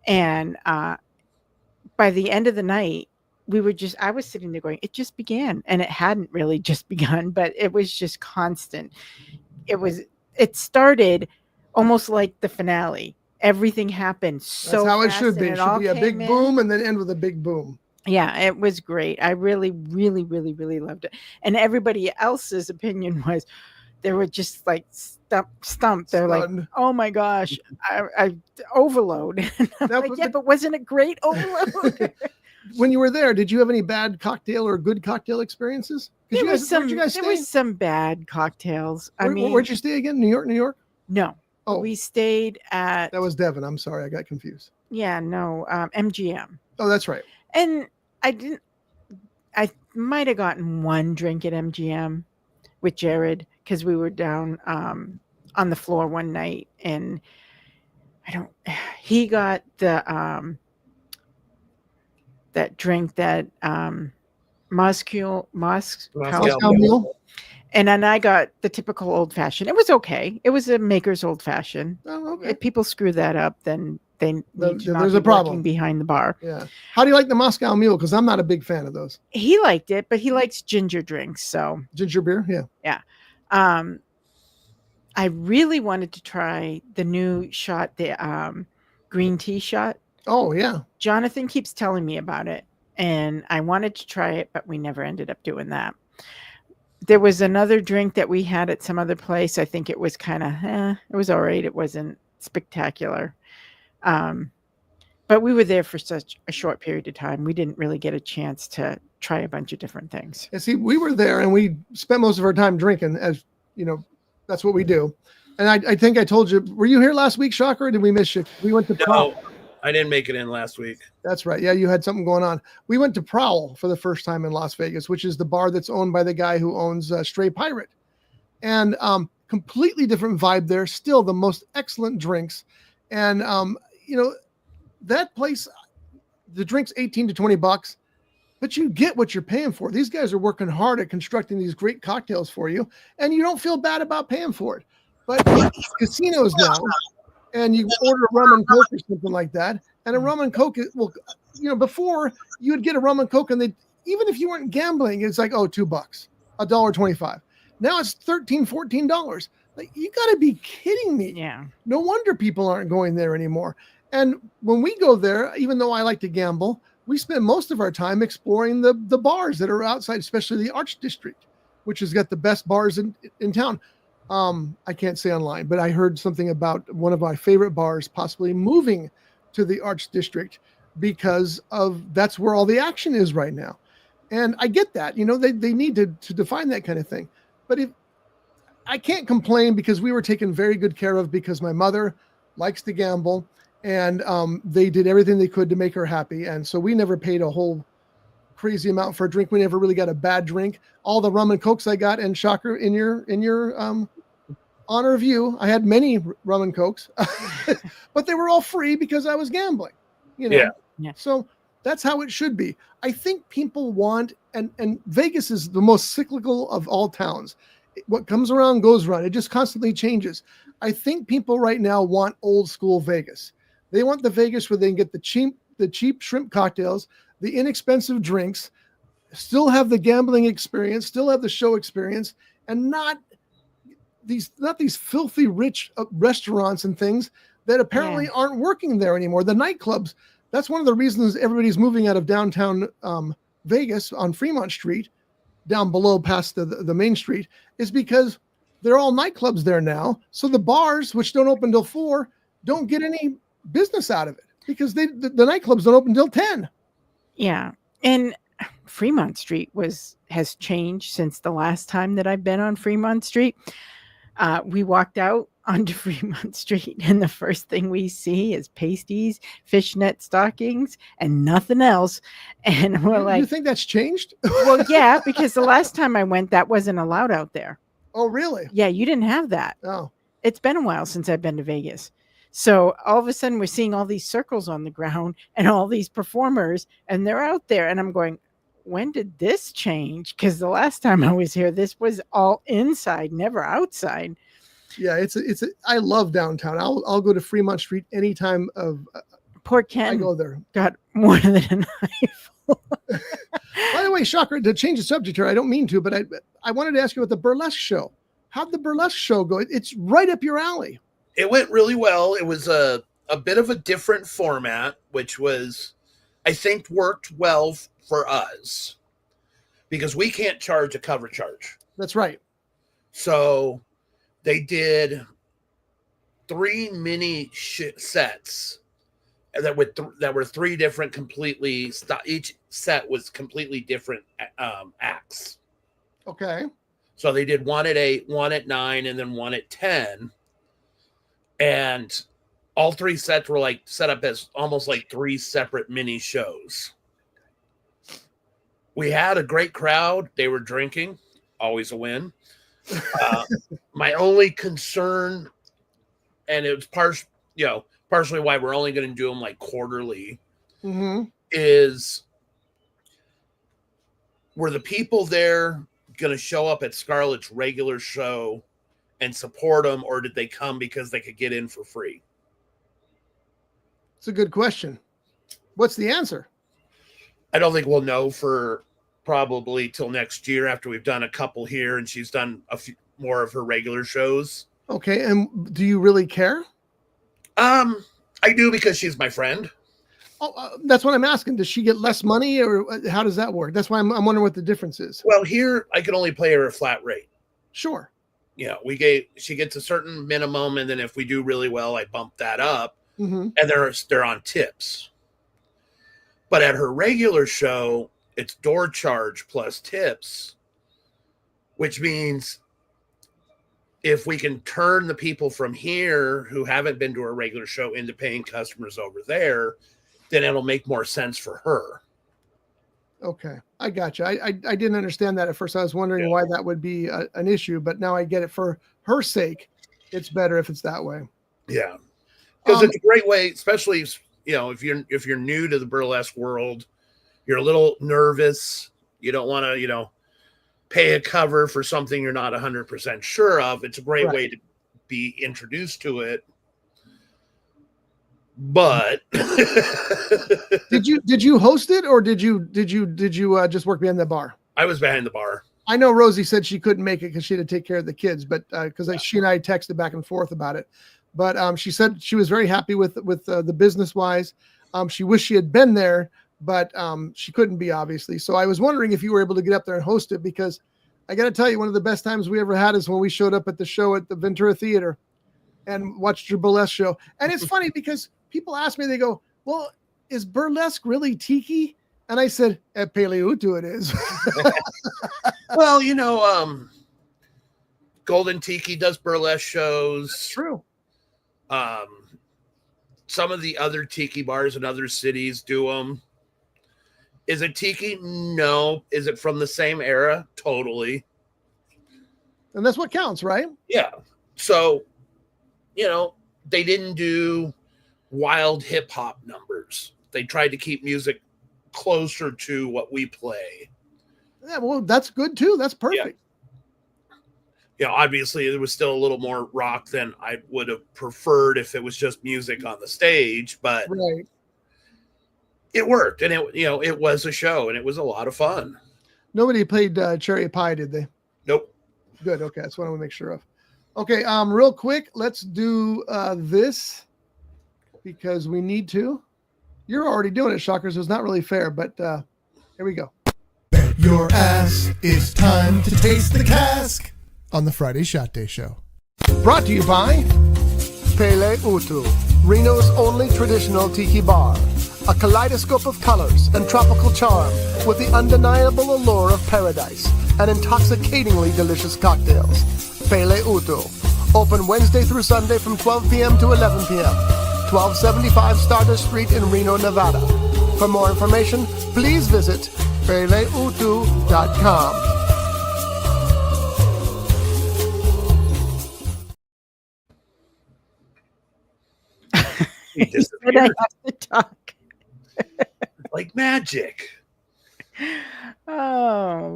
Speaker 4: And by the end of the night, I was sitting there going, it just began. And it hadn't really just begun, but it was just constant. It started almost like the finale. Everything happened so
Speaker 1: That's how it
Speaker 4: fast,
Speaker 1: should be.
Speaker 4: and
Speaker 1: It should be a big
Speaker 4: came in.
Speaker 1: boom and then end with a big boom.
Speaker 4: Yeah, it was great. I really, really, really, really loved it. And everybody else's opinion was they were just like stumped. They're like,
Speaker 1: Stunned.
Speaker 4: oh my gosh, I overload. And I'm
Speaker 1: Now,
Speaker 4: like, yeah, but wasn't it great overload?
Speaker 1: When you were there, did you have any bad cocktail or good cocktail experiences?
Speaker 4: There
Speaker 1: Where'd
Speaker 4: was
Speaker 1: you guys
Speaker 4: there
Speaker 1: stay?
Speaker 4: was some bad cocktails.
Speaker 1: Where'd you stay again? New York, New York?
Speaker 4: No.
Speaker 1: Oh.
Speaker 4: We stayed at
Speaker 1: That was Devon. I'm sorry, I got confused.
Speaker 4: MGM.
Speaker 1: Oh, that's right.
Speaker 4: And I might have gotten one drink at MGM with Jared because we were down on the floor one night, and he got the that drink that Moscow
Speaker 1: Mule?
Speaker 4: and then I got the typical old fashioned. It was okay. It was a Maker's old fashioned.
Speaker 1: Oh, okay.
Speaker 4: If people screw that up, then they need to not
Speaker 1: there's
Speaker 4: be
Speaker 1: a problem
Speaker 4: working behiund the bar.
Speaker 1: Yeah. How do you like the Moscow Mule? Because I'm not a big fan of those.
Speaker 4: He liked it, but he likes ginger drinks. So
Speaker 1: Ginger beer? Yeah.
Speaker 4: I really wanted to try the new shot, the green tea shot.
Speaker 1: Oh, yeah.
Speaker 4: Jonathan keeps telling me about it, and I wanted to try it, but we never ended up doing that. There was another drink that we had at some other place. I think it was kind of, it was all right. It wasn't spectacular. But we were there for such a short period of time. We didn't really get a chance to try a bunch of different things.
Speaker 1: Yeah, see, we were there and we spent most of our time drinking, as you know, that's what we do. And I think I told you, were you here last week, Shocker, or did we miss you? We went to
Speaker 6: No, I didn't make it in last week.
Speaker 1: That's right. Yeah, you had something going on. We went to Prowl for the first time in Las Vegas, which is the bar that's owned by the guy who owns Stray Pirate. And completely different vibe there. Still the most excellent drinks. And, you know, that place, the drinks $18 to $20, but you get what you're paying for. These guys are working hard at constructing these great cocktails for you, and you don't feel bad about paying for it. But casinos now, and you order a rum and coke or something like that, and a rum and coke will, you know, before you would get a rum and coke, and they, even if you weren't gambling, it's like, oh, $2, $1.25. Now it's $13, $14. Like, you got to be kidding me.
Speaker 4: Yeah.
Speaker 1: No wonder people aren't going there anymore. And when we go there, even though I like to gamble, we spend most of our time exploring the bars that are outside, especially the Arts District, which has got the best bars in town. I can't say online, but I heard something about one of my favorite bars possibly moving to the Arts District because of that's where all the action is right now. And I get that, you know, they need to define that kind of thing. But if I can't complain because we were taken very good care of because my mother likes to gamble, and they did everything they could to make her happy. And so we never paid a whole crazy amount for a drink. We never really got a bad drink. All the rum and cokes I got, and Shocker, in your honor of you, I had many rum and cokes, but they were all free because I was gambling, you know?
Speaker 4: Yeah.
Speaker 1: So that's how it should be. I think people want, and Vegas is the most cyclical of all towns. What comes around goes around. It just constantly changes. I think people right now want old school Vegas. They want the Vegas where they can get the cheap shrimp cocktails, the inexpensive drinks, still have the gambling experience, still have the show experience, and not these filthy rich restaurants and things that apparently aren't working there anymore. The nightclubs, that's one of the reasons everybody's moving out of downtown Vegas on Fremont Street, down below past the main street, is because they're all nightclubs there now. So the bars, which don't open till 4, don't get any business out of it because the nightclubs don't open till 10.
Speaker 4: Yeah. And Fremont Street has changed since the last time that I've been on Fremont Street. We walked out onto Fremont Street, and the first thing we see is pasties, fishnet stockings, and nothing else. And we're like,
Speaker 1: you think that's changed?
Speaker 4: Well, yeah, because the last time I went, that wasn't allowed out there.
Speaker 1: Oh, really?
Speaker 4: Yeah, you didn't have that.
Speaker 1: Oh.
Speaker 4: It's been a while since I've been to Vegas. So all of a sudden we're seeing all these circles on the ground and all these performers, and they're out there. And I'm going, when did this change? Because the last time I was here, this was all inside, never outside.
Speaker 1: Yeah, I love downtown. I'll go to Fremont Street anytime
Speaker 4: Poor
Speaker 1: I
Speaker 4: Ken
Speaker 1: go there.
Speaker 4: got more than a knife.
Speaker 1: By the way, shocker, to change the subject here, I don't mean to, but I wanted to ask you about the burlesque show. How'd the burlesque show go? It's right up your alley.
Speaker 6: It went really well. It was a bit of a different format, which was, I think, worked well for us because we can't charge a cover charge.
Speaker 1: That's right. So
Speaker 6: they did 3 mini sets that were 3 different completely. Each set was completely different acts.
Speaker 1: Okay.
Speaker 6: So they did 1 at 8, 1 at 9, and then 1 at 10. And all 3 sets were like set up as almost like 3 separate mini shows. We had a great crowd. They were drinking, always a win. My only concern, and it was partially why we're only going to do them like quarterly, is were the people there going to show up at Scarlett's regular show and support them, or did they come because they could get in for free?
Speaker 1: It's a good question. What's the answer?
Speaker 6: I don't think we'll know for probably till next year after we've done a couple here and she's done a few more of her regular shows.
Speaker 1: Okay. And do you really care?
Speaker 6: I do because she's my friend.
Speaker 1: Oh, that's what I'm asking. Does she get less money or how does that work? That's why I'm wondering what the difference is.
Speaker 6: Well, here I can only pay her a flat rate.
Speaker 1: Sure.
Speaker 6: Yeah, she gets a certain minimum, and then if we do really well, I bump that up, and they're on tips. But at her regular show, it's door charge plus tips, which means if we can turn the people from here who haven't been to a regular show into paying customers over there, then it'll make more sense for her.
Speaker 1: Okay. I got you. I didn't understand that at first. I was wondering why that would be an issue, but now I get it. For her sake, it's better if it's that way.
Speaker 6: Yeah. Because it's a great way, especially, if you're new to the burlesque world, you're a little nervous. You don't want to, pay a cover for something you're not 100% sure of. It's a great way to be introduced to it. But
Speaker 1: did you host it or did you just work behind the bar?
Speaker 6: I was behind the bar.
Speaker 1: I know Rosie said she couldn't make it because she had to take care of the kids, but because she and I texted back and forth about it. But she said she was very happy with the business wise. She wished she had been there, but she couldn't be, obviously. So I was wondering if you were able to get up there and host it, because I got to tell you, one of the best times we ever had is when we showed up at the show at the Ventura Theater and watched your burlesque show. And it's funny because people ask me, they go, well, is burlesque really tiki? And I said, at Peleautu it is.
Speaker 6: Well, Golden Tiki does burlesque shows.
Speaker 1: That's true.
Speaker 6: Some of the other tiki bars in other cities do them. Is it tiki? No. Is it from the same era? Totally.
Speaker 1: And that's what counts, right?
Speaker 6: Yeah. So, they didn't do wild hip hop numbers. They tried to keep music closer to what we play.
Speaker 1: Yeah, well, that's good too. That's perfect.
Speaker 6: Obviously there was still a little more rock than I would have preferred if it was just music on the stage, but it worked, and it was a show, and it was a lot of fun.
Speaker 1: Nobody played Cherry Pie, did they?
Speaker 6: Nope.
Speaker 1: Good. Okay, that's what I want to make sure of. Okay, real quick, let's do this because we need to. You're already doing it, Shockers. It's not really fair, but here we go. Bet your ass it's time to taste the cask on the Friday Shot Day Show. Brought to you by
Speaker 5: Peleautu, Reno's only traditional tiki bar. A kaleidoscope of colors and tropical charm with the undeniable allure of paradise and intoxicatingly delicious cocktails. Peleautu, open Wednesday through Sunday from 12 p.m. to 11 p.m. 1275 Stardust Street in Reno, Nevada. For more information, please visit peleautu.com.
Speaker 4: He said I have to talk.
Speaker 6: Like magic.
Speaker 4: Oh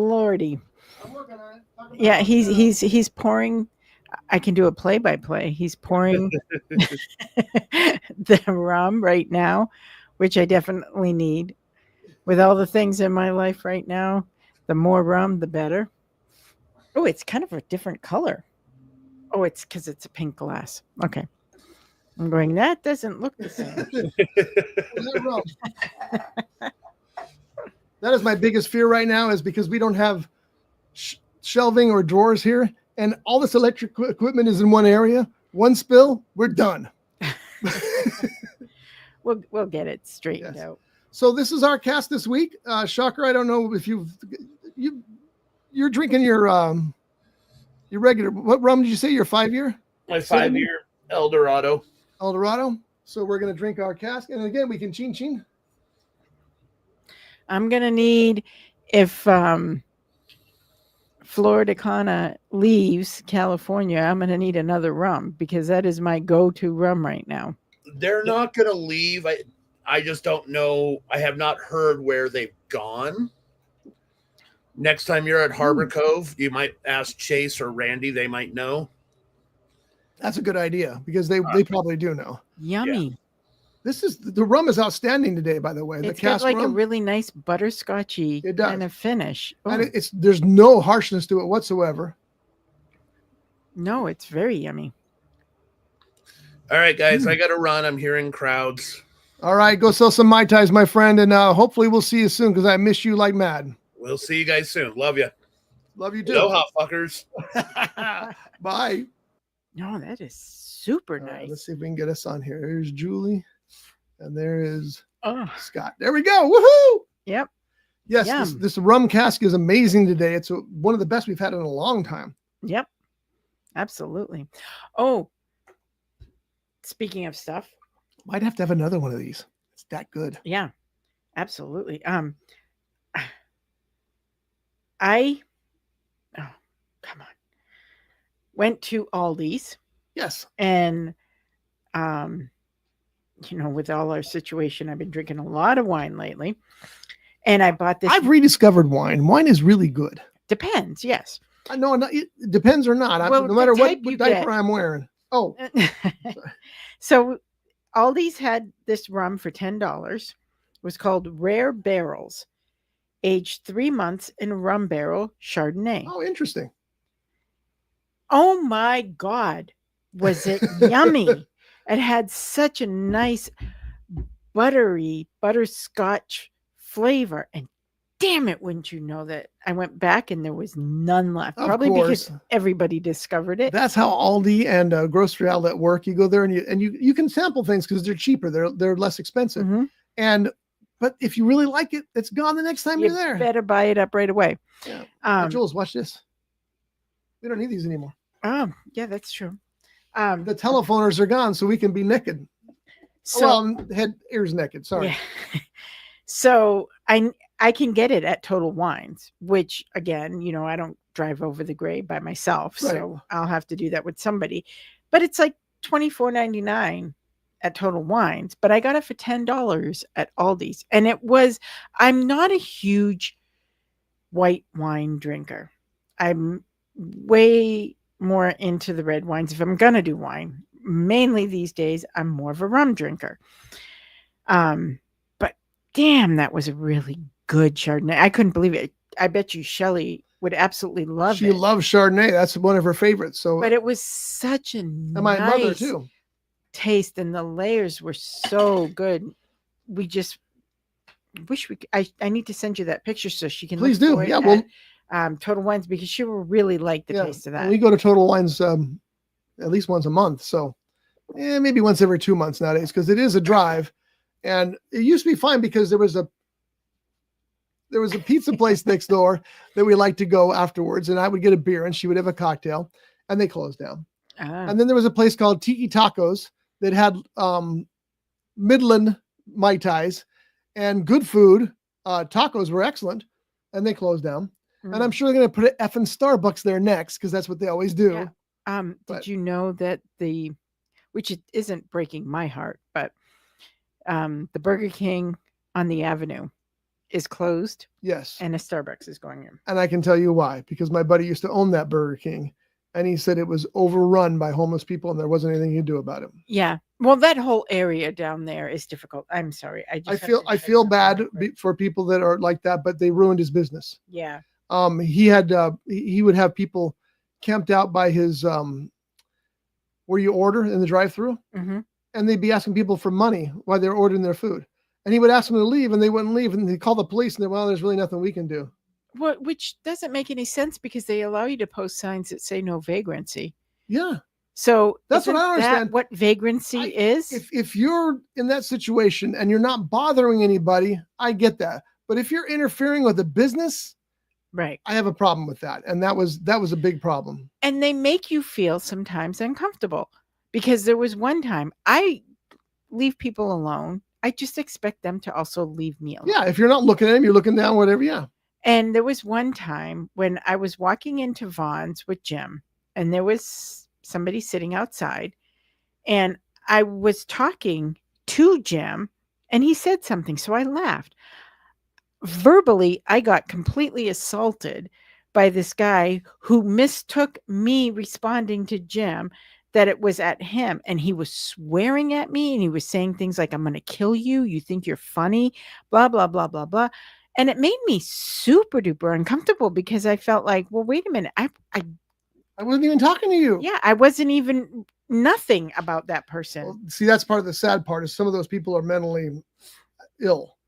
Speaker 4: Lordy.
Speaker 1: I'm working on it. Talk about
Speaker 4: Yeah,
Speaker 1: it.
Speaker 4: he's pouring. I can do a play by play. He's pouring the rum right now, which I definitely need. With all the things in my life right now, the more rum, the better. Oh, it's kind of a different color. Oh, it's because it's a pink glass. Okay. I'm going, that doesn't look the same.
Speaker 1: That rum. That is my biggest fear right now, is because we don't have shelving or drawers here, and all this electric equipment is in one area. One spill, we're done.
Speaker 4: We'll get it straightened
Speaker 1: Yes.
Speaker 4: out.
Speaker 1: So this is our cast this week. Shocker, I don't know if you're drinking your regular. What rum did you say? Your 5-year
Speaker 6: My 5-year Eldorado.
Speaker 1: Eldorado. So we're gonna drink our cask, and again we can chin.
Speaker 4: I'm gonna need, if Florida Cana leaves California, I'm gonna need another rum, because that is my go-to rum right now.
Speaker 6: They're not going to leave. I just don't know. I have not heard where they've gone. Next time you're at Harbor Cove, you might ask Chase or Randy. They might know.
Speaker 1: That's a good idea, because they probably do know.
Speaker 4: Yummy.
Speaker 1: The rum is outstanding today, by the way.
Speaker 4: It's
Speaker 1: The
Speaker 4: got
Speaker 1: cask
Speaker 4: like a
Speaker 1: rum,
Speaker 4: really nice butterscotchy
Speaker 1: It does.
Speaker 4: kind of finish. Oh,
Speaker 1: and there's no harshness to it whatsoever.
Speaker 4: no, it's very yummy.
Speaker 6: All right, guys, I got to run. I'm hearing crowds.
Speaker 1: All right, go sell some Mai Tais, my friend, and hopefully we'll see you soon, because I miss you like mad.
Speaker 6: We'll see you guys soon. Love you.
Speaker 1: Love you too.
Speaker 6: Aloha, fuckers.
Speaker 1: Bye.
Speaker 4: No, that is super
Speaker 1: All right,
Speaker 4: nice.
Speaker 1: let's see if we can get us on here. There's Julie, and there is
Speaker 4: Oh,
Speaker 1: Scott. There we go. Woohoo!
Speaker 4: yep.
Speaker 1: Yes,
Speaker 4: Yum.
Speaker 1: this rum cask is amazing today. It's one of the best we've had in a long time.
Speaker 4: Yep. Absolutely. Oh, speaking of stuff,
Speaker 1: Might have to have another one of these. It's that good.
Speaker 4: yeah, absolutely. Oh, come on. Went to Aldi's,
Speaker 1: Yes.
Speaker 4: and with all our situation, I've been drinking a lot of wine lately. And I bought this.
Speaker 1: I've rediscovered wine. Wine is really good.
Speaker 4: Depends, yes.
Speaker 1: No, it depends or not.
Speaker 4: Well,
Speaker 1: no matter
Speaker 4: the
Speaker 1: what
Speaker 4: type you
Speaker 1: diaper
Speaker 4: get.
Speaker 1: I'm wearing. Oh,
Speaker 4: So Aldi's had this rum for $10. It was called Rare Barrels, aged 3 months in rum barrel Chardonnay.
Speaker 1: oh, interesting.
Speaker 4: Oh my God, was it yummy? It had such a nice buttery butterscotch flavor. And damn it, wouldn't you know that I went back and there was none left.
Speaker 1: Of
Speaker 4: Probably
Speaker 1: course.
Speaker 4: because everybody discovered it.
Speaker 1: That's how Aldi and grocery outlet work. You go there and you can sample things because they're cheaper. They're less expensive.
Speaker 4: Mhm.
Speaker 1: But if you really like it, it's gone the next time
Speaker 4: You
Speaker 1: you're there.
Speaker 4: better buy it up right away.
Speaker 1: Yeah. Jules, watch this. We don't need these anymore.
Speaker 4: Yeah, that's true.
Speaker 1: The telephoners are gone, so we can be naked.
Speaker 4: So
Speaker 1: Ears naked. Sorry.
Speaker 4: yeah. So I can get it at Total Wines, which again, I don't drive over the grade by myself,
Speaker 1: Right.
Speaker 4: so I'll have to do that with somebody. But it's like $24.99 at Total Wines, but I got it for $10 at Aldi's, and I'm not a huge white wine drinker. I'm way more into the red wines if I'm gonna do wine. Mainly these days, I'm more of a rum drinker. But damn, that was a really good Chardonnay. I couldn't believe it. I bet you Shelley would absolutely love
Speaker 1: She
Speaker 4: it.
Speaker 1: loves Chardonnay. That's one of her favorites. So,
Speaker 4: But it was such a
Speaker 1: and my mother
Speaker 4: nice
Speaker 1: too.
Speaker 4: taste, and the layers were so good. We just wish we could, I need to send you that picture so she can
Speaker 1: Please
Speaker 4: look
Speaker 1: do.
Speaker 4: for it
Speaker 1: Yeah,
Speaker 4: at,
Speaker 1: well,
Speaker 4: Total Wines, because she will really like the taste of that.
Speaker 1: we go to Total Wines at least once a month. So, maybe once every 2 months nowadays, because it is a drive. And it used to be fine because there was a pizza place next door that we liked to go afterwards, and I would get a beer and she would have a cocktail, and they closed down. And then there was a place called Tiki Tacos that had Midland Mai Tais and good food. Tacos were excellent, and they closed down. And I'm sure they're going to put an effing Starbucks there next, because that's what they always do.
Speaker 4: Yeah. Did you know that which it isn't breaking my heart, but the Burger King on the Avenue is closed
Speaker 1: Yes.
Speaker 4: and a Starbucks is going in.
Speaker 1: And I can tell you why, because my buddy used to own that Burger King, and he said it was overrun by homeless people and there wasn't anything you could do about it.
Speaker 4: Yeah. Well, that whole area down there is difficult. I'm sorry. I
Speaker 1: I feel bad for people that are like that, but they ruined his business.
Speaker 4: Yeah.
Speaker 1: He would have people camped out by his where you order in the drive-through,
Speaker 4: Mm-hmm.
Speaker 1: and they'd be asking people for money while they're ordering their food. And he would ask them to leave, and they wouldn't leave. And they call the police, and they're, well, there's really nothing we can do.
Speaker 4: Which doesn't make any sense because they allow you to post signs that say no vagrancy.
Speaker 1: Yeah.
Speaker 4: So
Speaker 1: That's what I don't understand.
Speaker 4: What vagrancy is?
Speaker 1: If you're in that situation and you're not bothering anybody, I get that. But if you're interfering with a business,
Speaker 4: right,
Speaker 1: I have a problem with that. And that was a big problem.
Speaker 4: And they make you feel sometimes uncomfortable because there was one time I leave people alone. I just expect them to also leave me alone.
Speaker 1: Yeah. If you're not looking at them, you're looking down, whatever. Yeah.
Speaker 4: And there was one time when I was walking into Vaughn's with Jim, and there was somebody sitting outside, and I was talking to Jim, and he said something. So I laughed. Verbally, I got completely assaulted by this guy who mistook me responding to Jim that it was at him, and he was swearing at me, and he was saying things like, I'm going to kill you. You think you're funny, blah, blah, blah, blah, blah. And it made me super duper uncomfortable because I felt like, well, wait a minute. I
Speaker 1: wasn't even talking to you.
Speaker 4: Yeah, I wasn't even nothing about that person.
Speaker 1: Well, see, that's part of the sad part is some of those people are mentally ill,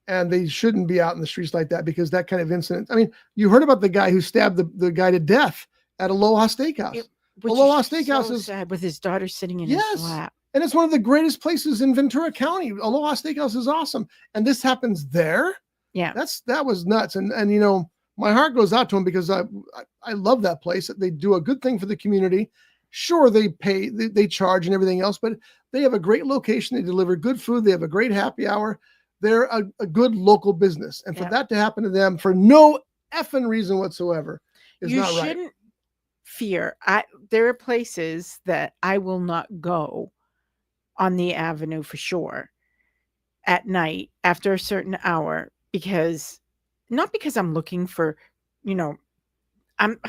Speaker 1: and they shouldn't be out in the streets like that because that kind of incident. I mean, you heard about the guy who stabbed the guy to death at Aloha Steakhouse. Aloha Steakhouse is sad
Speaker 4: with his daughter sitting in his lap.
Speaker 1: And it's one of the greatest places in Ventura County. Aloha Steakhouse is awesome. And this happens there.
Speaker 4: Yeah.
Speaker 1: That was nuts. And you know, my heart goes out to them because I love that place. They do a good thing for the community. Sure, they pay, they charge and everything else, but they have a great location. They deliver good food. They have a great happy hour. They're a good local business. And for that to happen to them for no effing reason whatsoever is not right. You shouldn't
Speaker 4: fear. There are places that I will not go on the avenue for sure at night after a certain hour not because I'm looking for, you know, I'm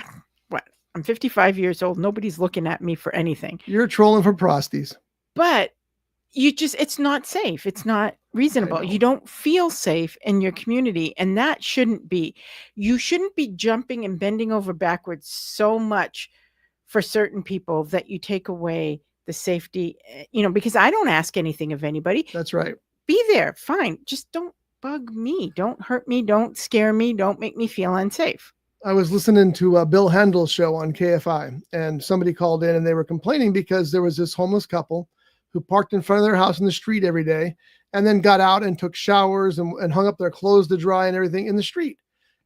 Speaker 4: 55 years old. Nobody's looking at me for anything.
Speaker 1: You're trolling for prosties.
Speaker 4: But it's not safe. It's not reasonable. You don't feel safe in your community. And that shouldn't be. You shouldn't be jumping and bending over backwards so much for certain people that you take away the safety, you know, because I don't ask anything of anybody.
Speaker 1: That's right.
Speaker 4: Be there. Fine. Just don't bug me. Don't hurt me. Don't scare me. Don't make me feel unsafe.
Speaker 1: I was listening to Bill Handel's show on KFI, and somebody called in and they were complaining because there was this homeless couple who parked in front of their house in the street every day and then got out and took showers and hung up their clothes to dry and everything in the street.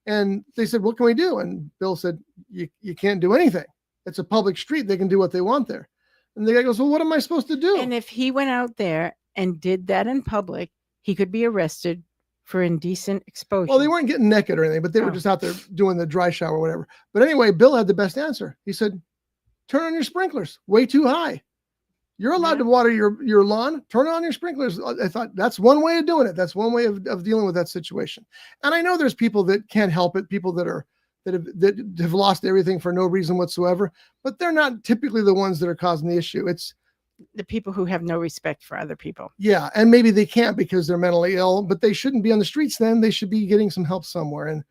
Speaker 1: And they said, what can we do? And Bill said, you can't do anything. It's a public street. They can do what they want there. And the guy goes, well, what am I supposed to do?
Speaker 4: And if he went out there and did that in public, he could be arrested for indecent exposure.
Speaker 1: Well, they weren't getting naked or anything, but they were just out there doing the dry shower or whatever. But anyway, Bill had the best answer. He said, turn on your sprinklers, way too high. You're allowed to water your lawn. Turn on your sprinklers. I thought that's one way of doing it. That's one way of dealing with that situation. And I know there's people that can't help it, people that have lost everything for no reason whatsoever, but they're not typically the ones that are causing the issue. It's
Speaker 4: the people who have no respect for other people.
Speaker 1: Yeah. And maybe they can't because they're mentally ill, but they shouldn't be on the streets then. They should be getting some help somewhere. And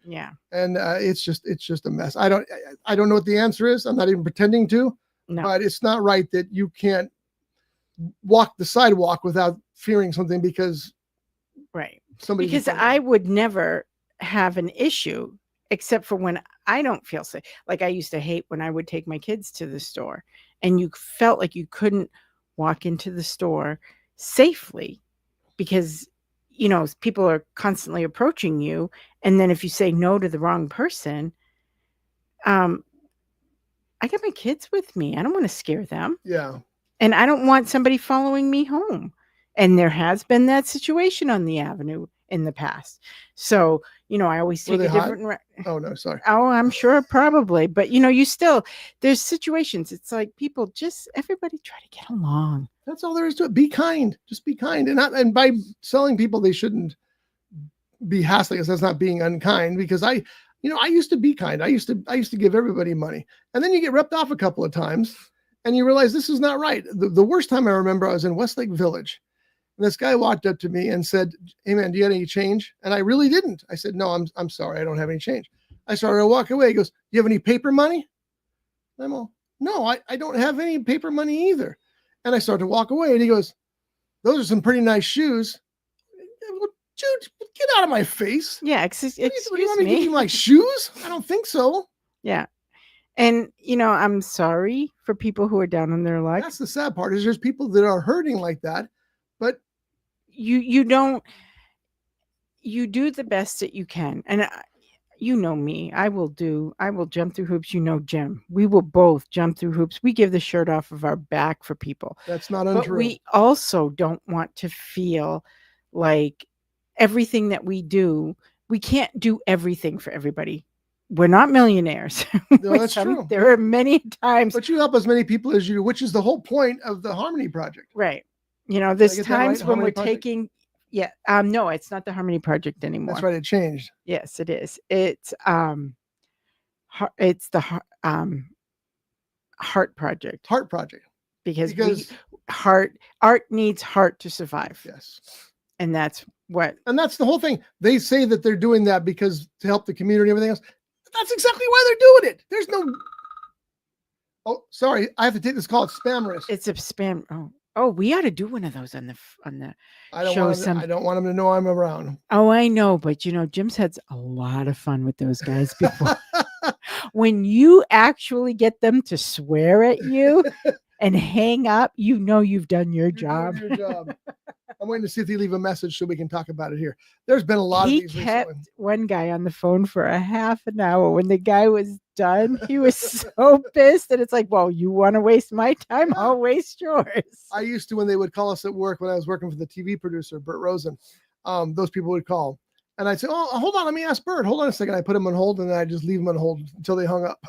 Speaker 1: it's just a mess. I don't know what the answer is. I'm not even pretending to, but it's not right that you can't walk the sidewalk without fearing something because
Speaker 4: I would never have an issue except for when I don't feel safe. Like I used to hate when I would take my kids to the store and you felt like you couldn't walk into the store safely because, you know, people are constantly approaching you. And then if you say no to the wrong person, I got my kids with me. I don't want to scare them.
Speaker 1: Yeah.
Speaker 4: And I don't want somebody following me home. And there has been that situation on the avenue in the past. So, you know, I always take a different.
Speaker 1: Oh, no, sorry.
Speaker 4: Oh, I'm sure probably. But, you know, there's situations. It's like everybody try to get along.
Speaker 1: That's all there is to it. Be kind. Just be kind. And by selling people, they shouldn't be hassling us. That's not being unkind, because I used to be kind. I used to give everybody money, and then you get ripped off a couple of times, and you realize this is not right. The worst time I remember, I was in Westlake Village, and this guy walked up to me and said, "Hey man, do you have any change?" And I really didn't. I said, "No, I'm sorry, I don't have any change." I started to walk away. He goes, "Do you have any paper money?" I'm all, "No, I don't have any paper money either." And I started to walk away, and he goes, "Those are some pretty nice shoes." Dude, get out of my face.
Speaker 4: Yeah,
Speaker 1: What do you
Speaker 4: excuse
Speaker 1: want me to give
Speaker 4: me.
Speaker 1: you my shoes? I don't think so.
Speaker 4: Yeah. And I'm sorry for people who are down on their luck.
Speaker 1: That's the sad part, is there's people that are hurting like that, but
Speaker 4: You do the best that you can. And you know me, I will jump through hoops. Jim, we will both jump through hoops. We give the shirt off of our back for people.
Speaker 1: that's not
Speaker 4: But
Speaker 1: untrue.
Speaker 4: we also don't want to feel like everything that we do, we can't do everything for everybody. We're not millionaires.
Speaker 1: No, that's true.
Speaker 4: There are many times.
Speaker 1: But you help as many people as you do, which is the whole point of the Harmony Project.
Speaker 4: Right. There's
Speaker 1: get that right?
Speaker 4: times when
Speaker 1: Harmony
Speaker 4: we're
Speaker 1: Project?
Speaker 4: taking, yeah. No, it's not the Harmony Project anymore.
Speaker 1: That's right. It changed.
Speaker 4: Yes, it is. It's it's the Heart Project,
Speaker 1: Heart Project.
Speaker 4: because art needs heart to survive.
Speaker 1: Yes.
Speaker 4: And that's what.
Speaker 1: And that's the whole thing. They say that they're doing that because to help the community and everything else. That's exactly why they're doing it. There's no. Oh, sorry. I have to take this call. It's spam risk.
Speaker 4: It's a spam. Oh, we ought to do one of those on the
Speaker 1: I don't
Speaker 4: show.
Speaker 1: I don't want them to know I'm around.
Speaker 4: Oh, I know, but Jim's had a lot of fun with those guys before. When you actually get them to swear at you and hang up, you've done your job.
Speaker 1: Your job. I'm waiting to see if they leave a message so we can talk about it here. There's been a lot
Speaker 4: He
Speaker 1: of these
Speaker 4: kept
Speaker 1: recently.
Speaker 4: one guy on the phone for a half an hour. When the guy was done, he was so pissed. And it's like, well, you want to waste my time? I'll waste yours.
Speaker 1: I used to, when they would call us at work, when I was working for the TV producer, Bert Rosen, those people would call. And I'd say, "Oh, hold on, let me ask Bert. Hold on a second." I put him on hold, and then I just leave him on hold until they hung up.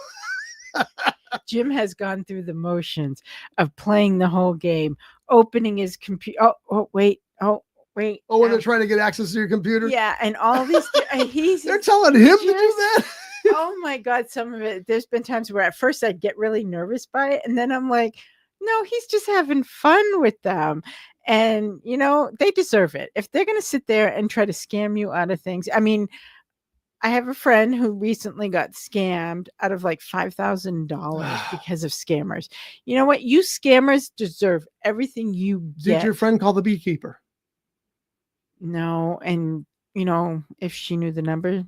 Speaker 4: Jim has gone through the motions of playing the whole game, opening his computer. Oh, wait.
Speaker 1: Oh, when they're trying to get access to your computer?
Speaker 4: Yeah, and all these.
Speaker 1: They're telling him to do that?
Speaker 4: Oh my God, some of it. There's been times where at first I'd get really nervous by it, and then I'm like, no, he's just having fun with them. And, they deserve it. If they're going to sit there and try to scam you out of things. I mean, I have a friend who recently got scammed out of like $5,000 because of scammers. You know what? You scammers deserve everything you get.
Speaker 1: Did your friend call the beekeeper?
Speaker 4: No. And, if she knew the number,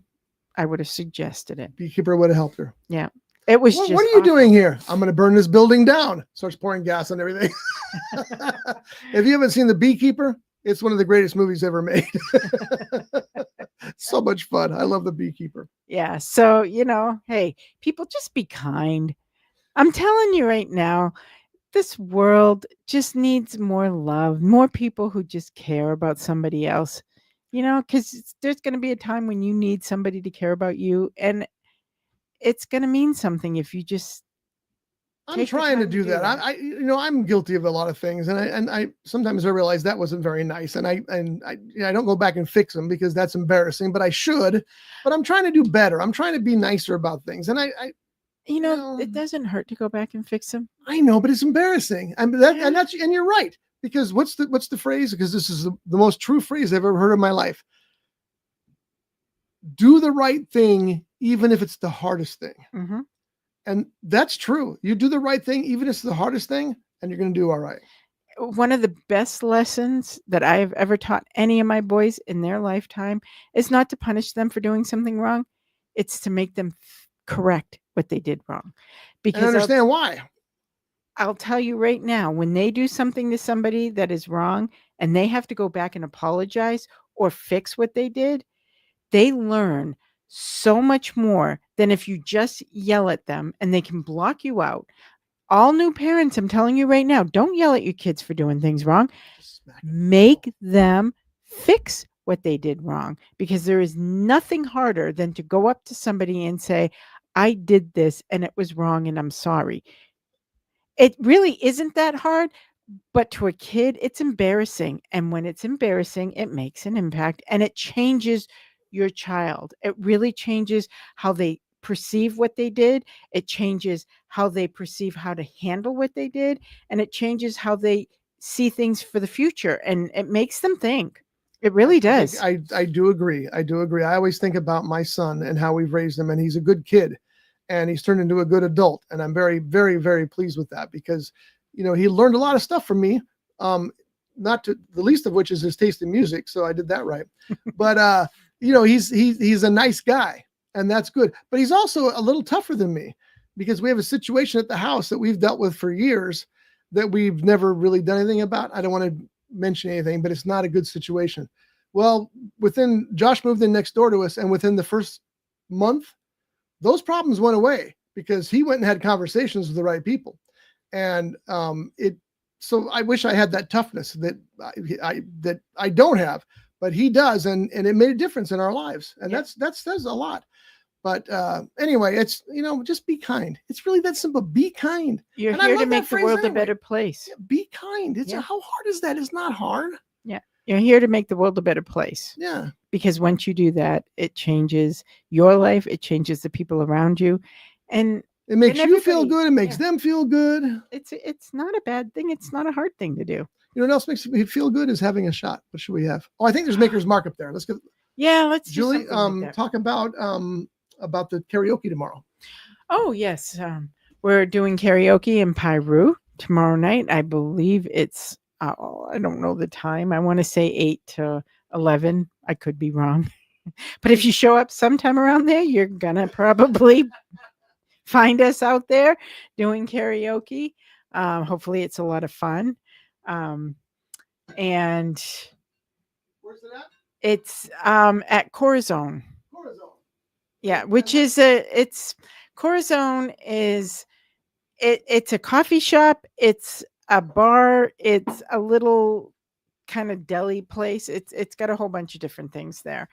Speaker 4: I would have suggested it.
Speaker 1: Beekeeper would have helped her.
Speaker 4: Yeah. It was just.
Speaker 1: What are you doing here? I'm going to burn this building down. Starts pouring gas on everything. If you haven't seen The Beekeeper, it's one of the greatest movies ever made. So much fun. I love The Beekeeper.
Speaker 4: Yeah. So, hey, people, just be kind. I'm telling you right now, this world just needs more love, more people who just care about somebody else, because there's going to be a time when you need somebody to care about you. And it's going to mean something if you just.
Speaker 1: I'm trying to do that. I'm guilty of a lot of things, and I sometimes I realize that wasn't very nice, and I don't go back and fix them because that's embarrassing, but I should. But I'm trying to do better. I'm trying to be nicer about things, and
Speaker 4: it doesn't hurt to go back and fix them.
Speaker 1: I know, but it's embarrassing, and you're right, because what's the phrase? Because this is the most true phrase I've ever heard in my life. Do the right thing, even if it's the hardest thing.
Speaker 4: Mm-hmm.
Speaker 1: And that's true. You do the right thing, even if it's the hardest thing, and you're going to do all right.
Speaker 4: One of the best lessons that I have ever taught any of my boys in their lifetime is not to punish them for doing something wrong. It's to make them correct what they did wrong. Because
Speaker 1: I understand why.
Speaker 4: I'll tell you right now, when they do something to somebody that is wrong and they have to go back and apologize or fix what they did, they learn so much more than if you just yell at them and they can block you out. All new parents, I'm telling you right now, don't yell at your kids for doing things wrong. Make them fix what they did wrong, because there is nothing harder than to go up to somebody and say, I did this and it was wrong and I'm sorry. It really isn't that hard, but to a kid, it's embarrassing. And when it's embarrassing, it makes an impact and it changes your child. It really changes how they perceive what they did. It changes how they perceive how to handle what they did. And it changes how they see things for the future. And it makes them think. It really does.
Speaker 1: I do agree. I do agree. I always think about my son and how we've raised him, and he's a good kid and he's turned into a good adult. And I'm very, very, very pleased with that because, he learned a lot of stuff from me. Not to the least of which is his taste in music. So I did that right. But, he's a nice guy and that's good. But he's also a little tougher than me because we have a situation at the house that we've dealt with for years that we've never really done anything about. I don't want to mention anything, but it's not a good situation. Well, Josh moved in next door to us, and within the first month, those problems went away because he went and had conversations with the right people. And so I wish I had that toughness that I don't have, but he does. And it made a difference in our lives. And that says a lot. But anyway, it's, just be kind. It's really that simple. Be kind.
Speaker 4: You're
Speaker 1: and
Speaker 4: here to make the world a better place.
Speaker 1: Yeah, be kind. How hard is that? It's not hard.
Speaker 4: Yeah. You're here to make the world a better place.
Speaker 1: Yeah.
Speaker 4: Because once you do that, it changes your life. It changes the people around you. And
Speaker 1: it makes you feel good. It makes them feel good.
Speaker 4: It's not a bad thing. It's not a hard thing to do.
Speaker 1: You know what else makes me feel good is having a shot. What should we have? Oh, I think there's Maker's Mark up there. Let's go.
Speaker 4: Yeah, let's
Speaker 1: Julie, talk about the karaoke tomorrow.
Speaker 4: Oh, yes. We're doing karaoke in Piru tomorrow night. I believe it's, I don't know the time. I want to say 8 to 11. I could be wrong. But if you show up sometime around there, you're going to probably find us out there doing karaoke. Hopefully it's a lot of fun. And
Speaker 1: where's it at?
Speaker 4: It's at Corazon. Yeah, which is Corazon is it's a coffee shop, it's a bar, it's a little kind of deli place. It's got a whole bunch of different things there.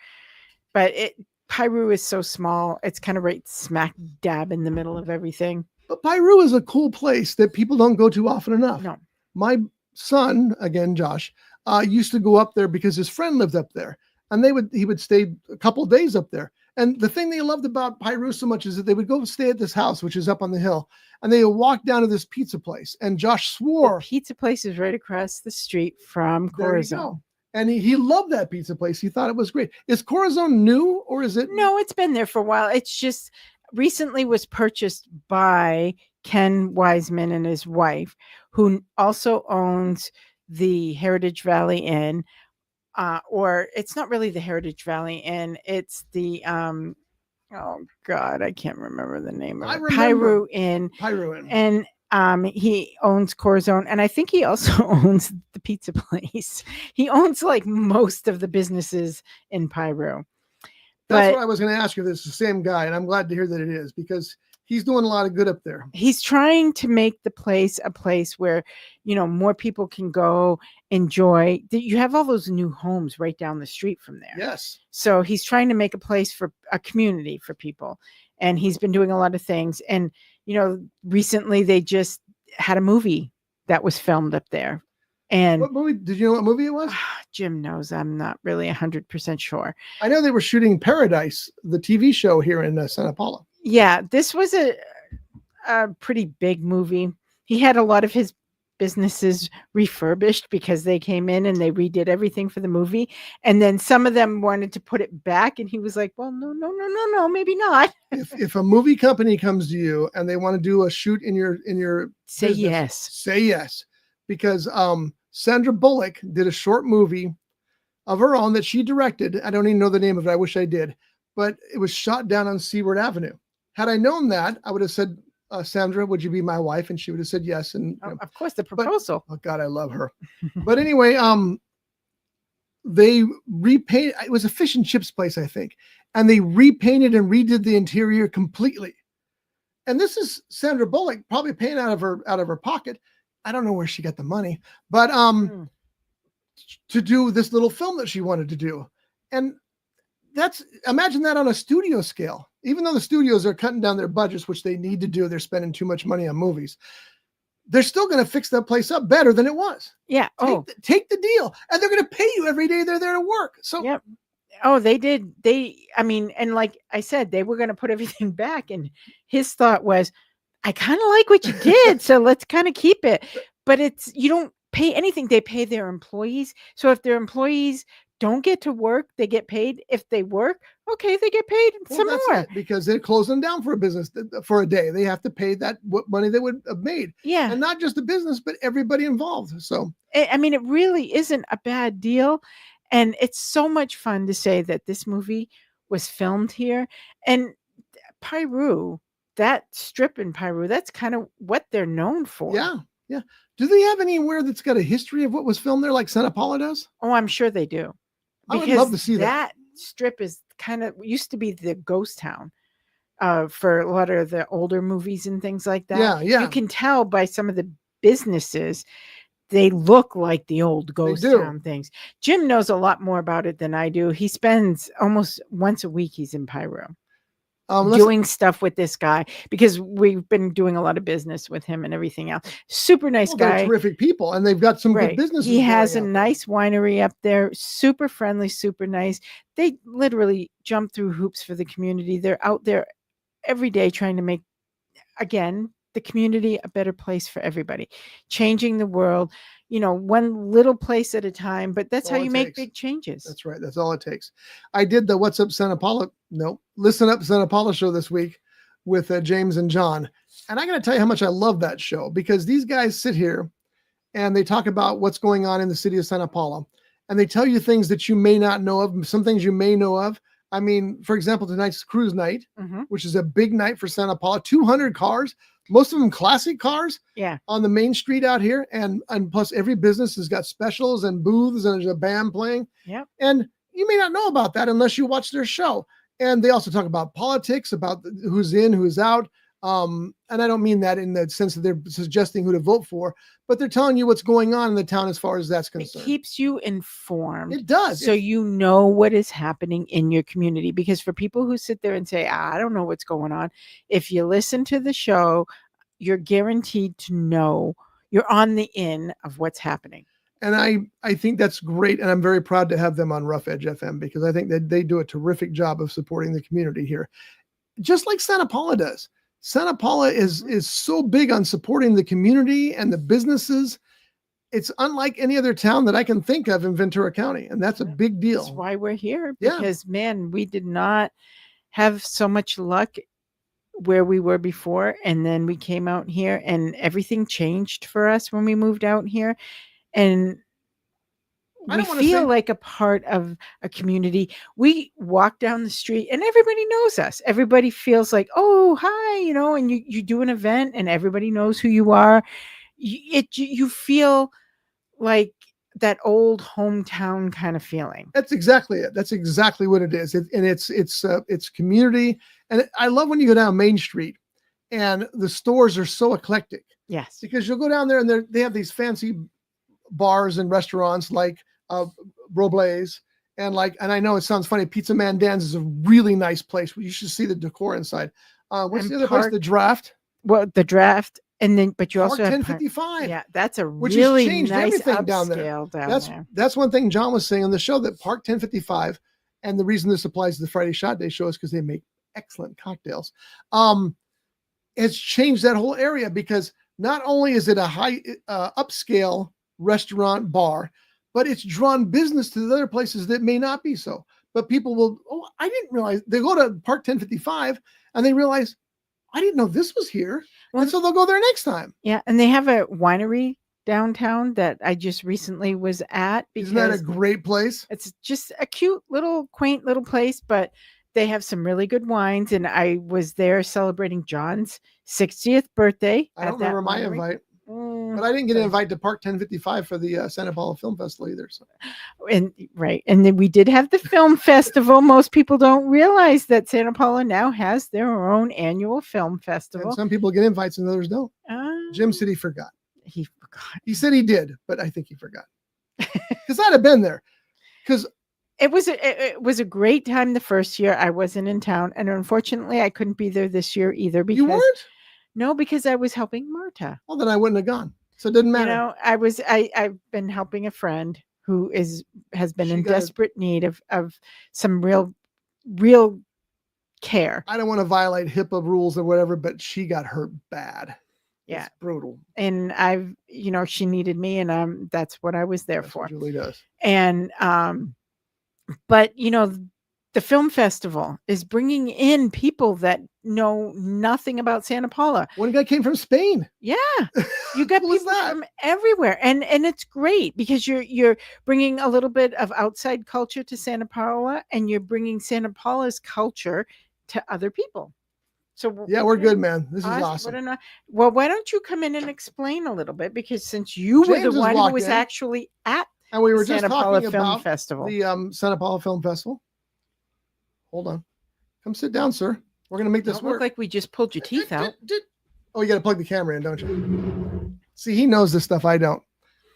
Speaker 4: But Piru is so small, it's kind of right smack dab in the middle of everything.
Speaker 1: But Piru is a cool place that people don't go to often enough.
Speaker 4: No.
Speaker 1: My son, again, Josh, used to go up there because his friend lived up there. And he would stay a couple of days up there. And the thing they loved about Piru so much is that they would go stay at this house, which is up on the hill, and they would walk down to this pizza place. And Josh swore.
Speaker 4: The pizza place is right across the street from Corazon.
Speaker 1: And he loved that pizza place. He thought it was great. Is Corazon new or is it?
Speaker 4: No, it's been there for a while. It's just recently was purchased by Ken Wiseman and his wife, who also owns the Heritage Valley Inn. Or it's not really the Heritage Valley Inn. It's the, oh God, I can't remember the name of it. Piru Inn. And he owns Corazon. And I think he also owns the pizza place. He owns like most of the businesses in Piru.
Speaker 1: That's what I was going to ask you. This is the same guy. And I'm glad to hear that it is because he's doing a lot of good up there.
Speaker 4: He's trying to make the place a place where, more people can go enjoy. You have all those new homes right down the street from there.
Speaker 1: Yes.
Speaker 4: So he's trying to make a place for a community for people. And he's been doing a lot of things. And, recently they just had a movie that was filmed up there. And
Speaker 1: what movie? Did you know what movie it was?
Speaker 4: Jim knows. I'm not really 100% sure.
Speaker 1: I know they were shooting Paradise, the TV show here in Santa Paula.
Speaker 4: Yeah, this was a pretty big movie. He had a lot of his businesses refurbished because they came in and they redid everything for the movie. And then some of them wanted to put it back. And he was like, well, no, maybe not.
Speaker 1: If a movie company comes to you and they want to do a shoot in your
Speaker 4: say
Speaker 1: business,
Speaker 4: yes.
Speaker 1: Say yes. Because Sandra Bullock did a short movie of her own that she directed. I don't even know the name of it. I wish I did. But it was shot down on Seaward Avenue. Had I known that, I would have said, Sandra, would you be my wife? And she would have said yes. And
Speaker 4: of course, the proposal.
Speaker 1: Oh God, I love her. But anyway, they repainted. It was a fish and chips place, I think, and they repainted and redid the interior completely. And this is Sandra Bullock, probably paying out of her pocket. I don't know where she got the money, but to do this little film that she wanted to do, and imagine that on a studio scale. Even though the studios are cutting down their budgets, which they need to do, they're spending too much money on movies. They're still going to fix that place up better than it was.
Speaker 4: Yeah.
Speaker 1: Take the deal, and they're going to pay you every day they're there to work. So,
Speaker 4: yep. Oh, they did. I mean, and like I said, they were going to put everything back. And his thought was, I kind of like what you did. So let's kind of keep it. But you don't pay anything. They pay their employees. So if their employees don't get to work, they get paid. If they work, okay, they get paid some
Speaker 1: that's
Speaker 4: more.
Speaker 1: it, because they're closing down for a business for a day. They have to pay that what money they would have made.
Speaker 4: Yeah.
Speaker 1: And not just the business, but everybody involved. So,
Speaker 4: I mean, it really isn't a bad deal. And it's so much fun to say that this movie was filmed here. And Piru, that strip in Piru, that's kind of what they're known for.
Speaker 1: yeah. Yeah. Do they have anywhere that's got a history of what was filmed there like Santa Paula does?
Speaker 4: Oh, I'm sure they do.
Speaker 1: I would love to see that.
Speaker 4: Strip is kind of used to be the ghost town for a lot of the older movies and things like that.
Speaker 1: Yeah, yeah.
Speaker 4: You can tell by some of the businesses, they look like the old ghost town things. Jim knows a lot more about it than I do. He spends almost once a week, he's in Pyro. Doing stuff with this guy because we've been doing a lot of business with him and everything else. Super nice guy.
Speaker 1: They're terrific people, and they've got some good businesses.
Speaker 4: He has a nice winery up there, super friendly, super nice. They literally jump through hoops for the community. They're out there every day trying to make, again, the community a better place for everybody, changing the world, one little place at a time, but that's how you make big changes.
Speaker 1: That's right. That's all it takes. I did the What's Up Santa Paula, Listen Up Santa Paula show this week with James and John. And I got to tell you how much I love that show, because these guys sit here and they talk about what's going on in the city of Santa Paula, and they tell you things that you may not know of, some things you may know of. I mean, for example, tonight's cruise night, which is a big night for Santa Paula, 200 cars, most of them classic cars on the main street out here. And plus every business has got specials and booths, and there's a band playing.
Speaker 4: Yep.
Speaker 1: And you may not know about that unless you watch their show. And they also talk about politics, about who's in, who's out. And I don't mean that in the sense that they're suggesting who to vote for, but they're telling you what's going on in the town as far as that's concerned.
Speaker 4: It keeps you informed.
Speaker 1: It does.
Speaker 4: So you know what is happening in your community. Because for people who sit there and say, I don't know what's going on, if you listen to the show, you're guaranteed to know, you're on the in of what's happening.
Speaker 1: And I think that's great. And I'm very proud to have them on Rough Edge FM, because I think that they do a terrific job of supporting the community here, just like Santa Paula does. Santa Paula is so big on supporting the community and the businesses. It's unlike any other town that I can think of in Ventura County. And that's a big deal.
Speaker 4: That's why we're here. Because, man, we did not have so much luck where we were before. And then we came out here and everything changed for us when we moved out here. And we feel like a part of a community. We walk down the street and everybody knows us. Everybody feels like, oh, hi, and you do an event and everybody knows who you are. You feel like that old hometown kind of feeling.
Speaker 1: That's exactly it. That's exactly what it is. It's community. And I love when you go down Main Street and the stores are so eclectic.
Speaker 4: Yes.
Speaker 1: Because you'll go down there and they have these fancy bars and restaurants like Robles, and I know it sounds funny, Pizza Man Dan's is a really nice place. You should see the decor inside. What's the other place? The Draft.
Speaker 4: Well, the Draft, and then but you
Speaker 1: Park
Speaker 4: also have
Speaker 1: 1055.
Speaker 4: Yeah, that's a
Speaker 1: which
Speaker 4: really
Speaker 1: has changed
Speaker 4: nice
Speaker 1: everything down there. That's one thing John was saying on the show, that Park 1055, and the reason this applies to the Friday Shot Day show is because they make excellent cocktails. It's changed that whole area, because not only is it a high upscale restaurant bar, but it's drawn business to the other places that may not be so. But people will, I didn't realize. They go to Park 1055 and they realize, I didn't know this was here. And so they'll go there next time.
Speaker 4: Yeah. And they have a winery downtown that I just recently was at.
Speaker 1: Isn't that a great place?
Speaker 4: It's just a cute little quaint little place, but they have some really good wines. And I was there celebrating John's 60th birthday.
Speaker 1: I don't remember my invite. But I didn't get an invite to Park 1055 for the Santa Paula Film Festival either. So.
Speaker 4: And then we did have the film festival. Most people don't realize that Santa Paula now has their own annual film festival.
Speaker 1: And some people get invites and others don't. Jim said he forgot.
Speaker 4: He forgot.
Speaker 1: He said he did, but I think he forgot. Because I'd have been there. Because
Speaker 4: it was a great time the first year. I wasn't in town, and unfortunately, I couldn't be there this year either. Because
Speaker 1: you weren't?
Speaker 4: No, because I was helping Marta.
Speaker 1: Well, then I wouldn't have gone. So it didn't matter.
Speaker 4: I've been helping a friend who has been
Speaker 1: She
Speaker 4: in
Speaker 1: got-
Speaker 4: desperate need of some real care.
Speaker 1: I don't want to violate HIPAA rules or whatever, but she got hurt bad.
Speaker 4: Yeah.
Speaker 1: It's brutal.
Speaker 4: And she needed me, and that's what I was there
Speaker 1: That's
Speaker 4: for.
Speaker 1: what Julie does.
Speaker 4: And but the film festival is bringing in people that know nothing about Santa Paula.
Speaker 1: One guy came from Spain.
Speaker 4: Yeah, you got
Speaker 1: Who was
Speaker 4: people
Speaker 1: that?
Speaker 4: from everywhere, and it's great because you're bringing a little bit of outside culture to Santa Paula, and you're bringing Santa Paula's culture to other people. So
Speaker 1: Yeah, we're good, man. This is awesome.
Speaker 4: Well, why don't you come in and explain a little bit, because since you were
Speaker 1: James
Speaker 4: the
Speaker 1: has
Speaker 4: one who
Speaker 1: walked
Speaker 4: was
Speaker 1: in.
Speaker 4: actually at
Speaker 1: And we were
Speaker 4: the
Speaker 1: just
Speaker 4: Santa Paula
Speaker 1: talking
Speaker 4: Film
Speaker 1: about
Speaker 4: Festival.
Speaker 1: the Santa Paula Film Festival. Hold on. Come sit down, sir. We're going to make this
Speaker 4: Don't look
Speaker 1: work.
Speaker 4: like we just pulled your teeth out.
Speaker 1: Oh, you got to plug the camera in, don't you? See, he knows this stuff. I don't.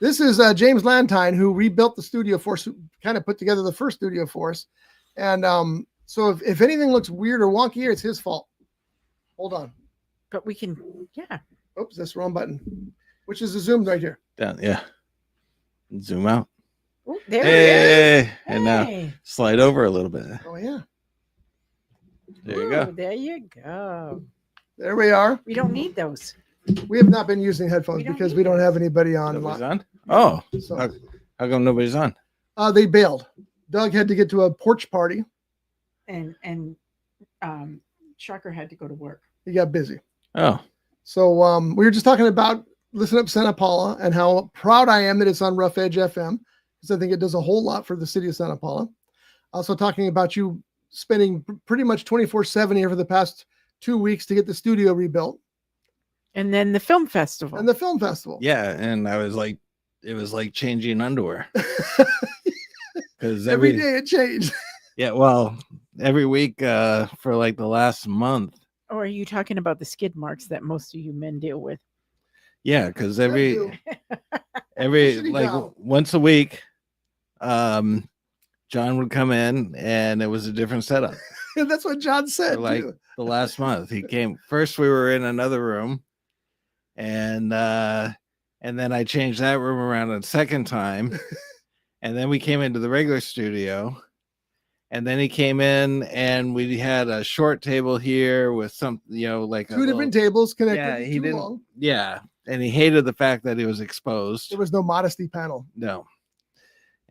Speaker 1: This is James Lantine, who rebuilt the studio for us, who kind of put together the first studio for us. And so if anything looks weird or wonky, it's his fault. Hold on.
Speaker 4: But we can, yeah.
Speaker 1: Oops, that's the wrong button. Which is the zoom right here.
Speaker 7: Down, yeah. Zoom out.
Speaker 4: Ooh, there it is.
Speaker 7: Hey, and now
Speaker 4: Hey.
Speaker 7: slide over a little bit.
Speaker 1: Oh, yeah.
Speaker 7: There you
Speaker 4: Ooh,
Speaker 7: go.
Speaker 4: There you go.
Speaker 1: There we are.
Speaker 4: We don't need those.
Speaker 1: We have not been using headphones
Speaker 4: We don't
Speaker 1: because
Speaker 4: need
Speaker 1: we don't
Speaker 4: those.
Speaker 1: have anybody on.
Speaker 7: Nobody's on? Oh,
Speaker 1: So
Speaker 7: how come nobody's on?
Speaker 1: they bailed. Doug had to get to a porch party.
Speaker 4: And Shocker had to go to work.
Speaker 1: He got busy.
Speaker 7: Oh,
Speaker 1: So we were just talking about Listen Up Santa Paula and how proud I am that it's on Rough Edge FM, because I think it does a whole lot for the city of Santa Paula. Also talking about you spending pretty much 24/7 here for the past 2 weeks to get the studio rebuilt
Speaker 4: And then the film festival.
Speaker 1: and the film festival.
Speaker 7: yeah. And I was like, it was like changing underwear. Because
Speaker 1: Every day it changed.
Speaker 7: Yeah, well, every week for like the last month.
Speaker 4: Or are you talking about the skid marks that most of you men deal with?
Speaker 7: Yeah, because
Speaker 1: Thank
Speaker 7: every
Speaker 1: you. Shitty
Speaker 7: like
Speaker 1: job.
Speaker 7: once a week, John would come in and it was a different setup.
Speaker 1: That's what John said.
Speaker 7: For like
Speaker 1: too.
Speaker 7: the last month, he came first. We were in another room, and then I changed that room around a second time, and then we came into the regular studio. And then he came in and we had a short table here with some, like
Speaker 1: Two different tables connected.
Speaker 7: Yeah, he
Speaker 1: too
Speaker 7: didn't.
Speaker 1: long.
Speaker 7: Yeah. And he hated the fact that he was exposed.
Speaker 1: There was no modesty panel.
Speaker 7: No.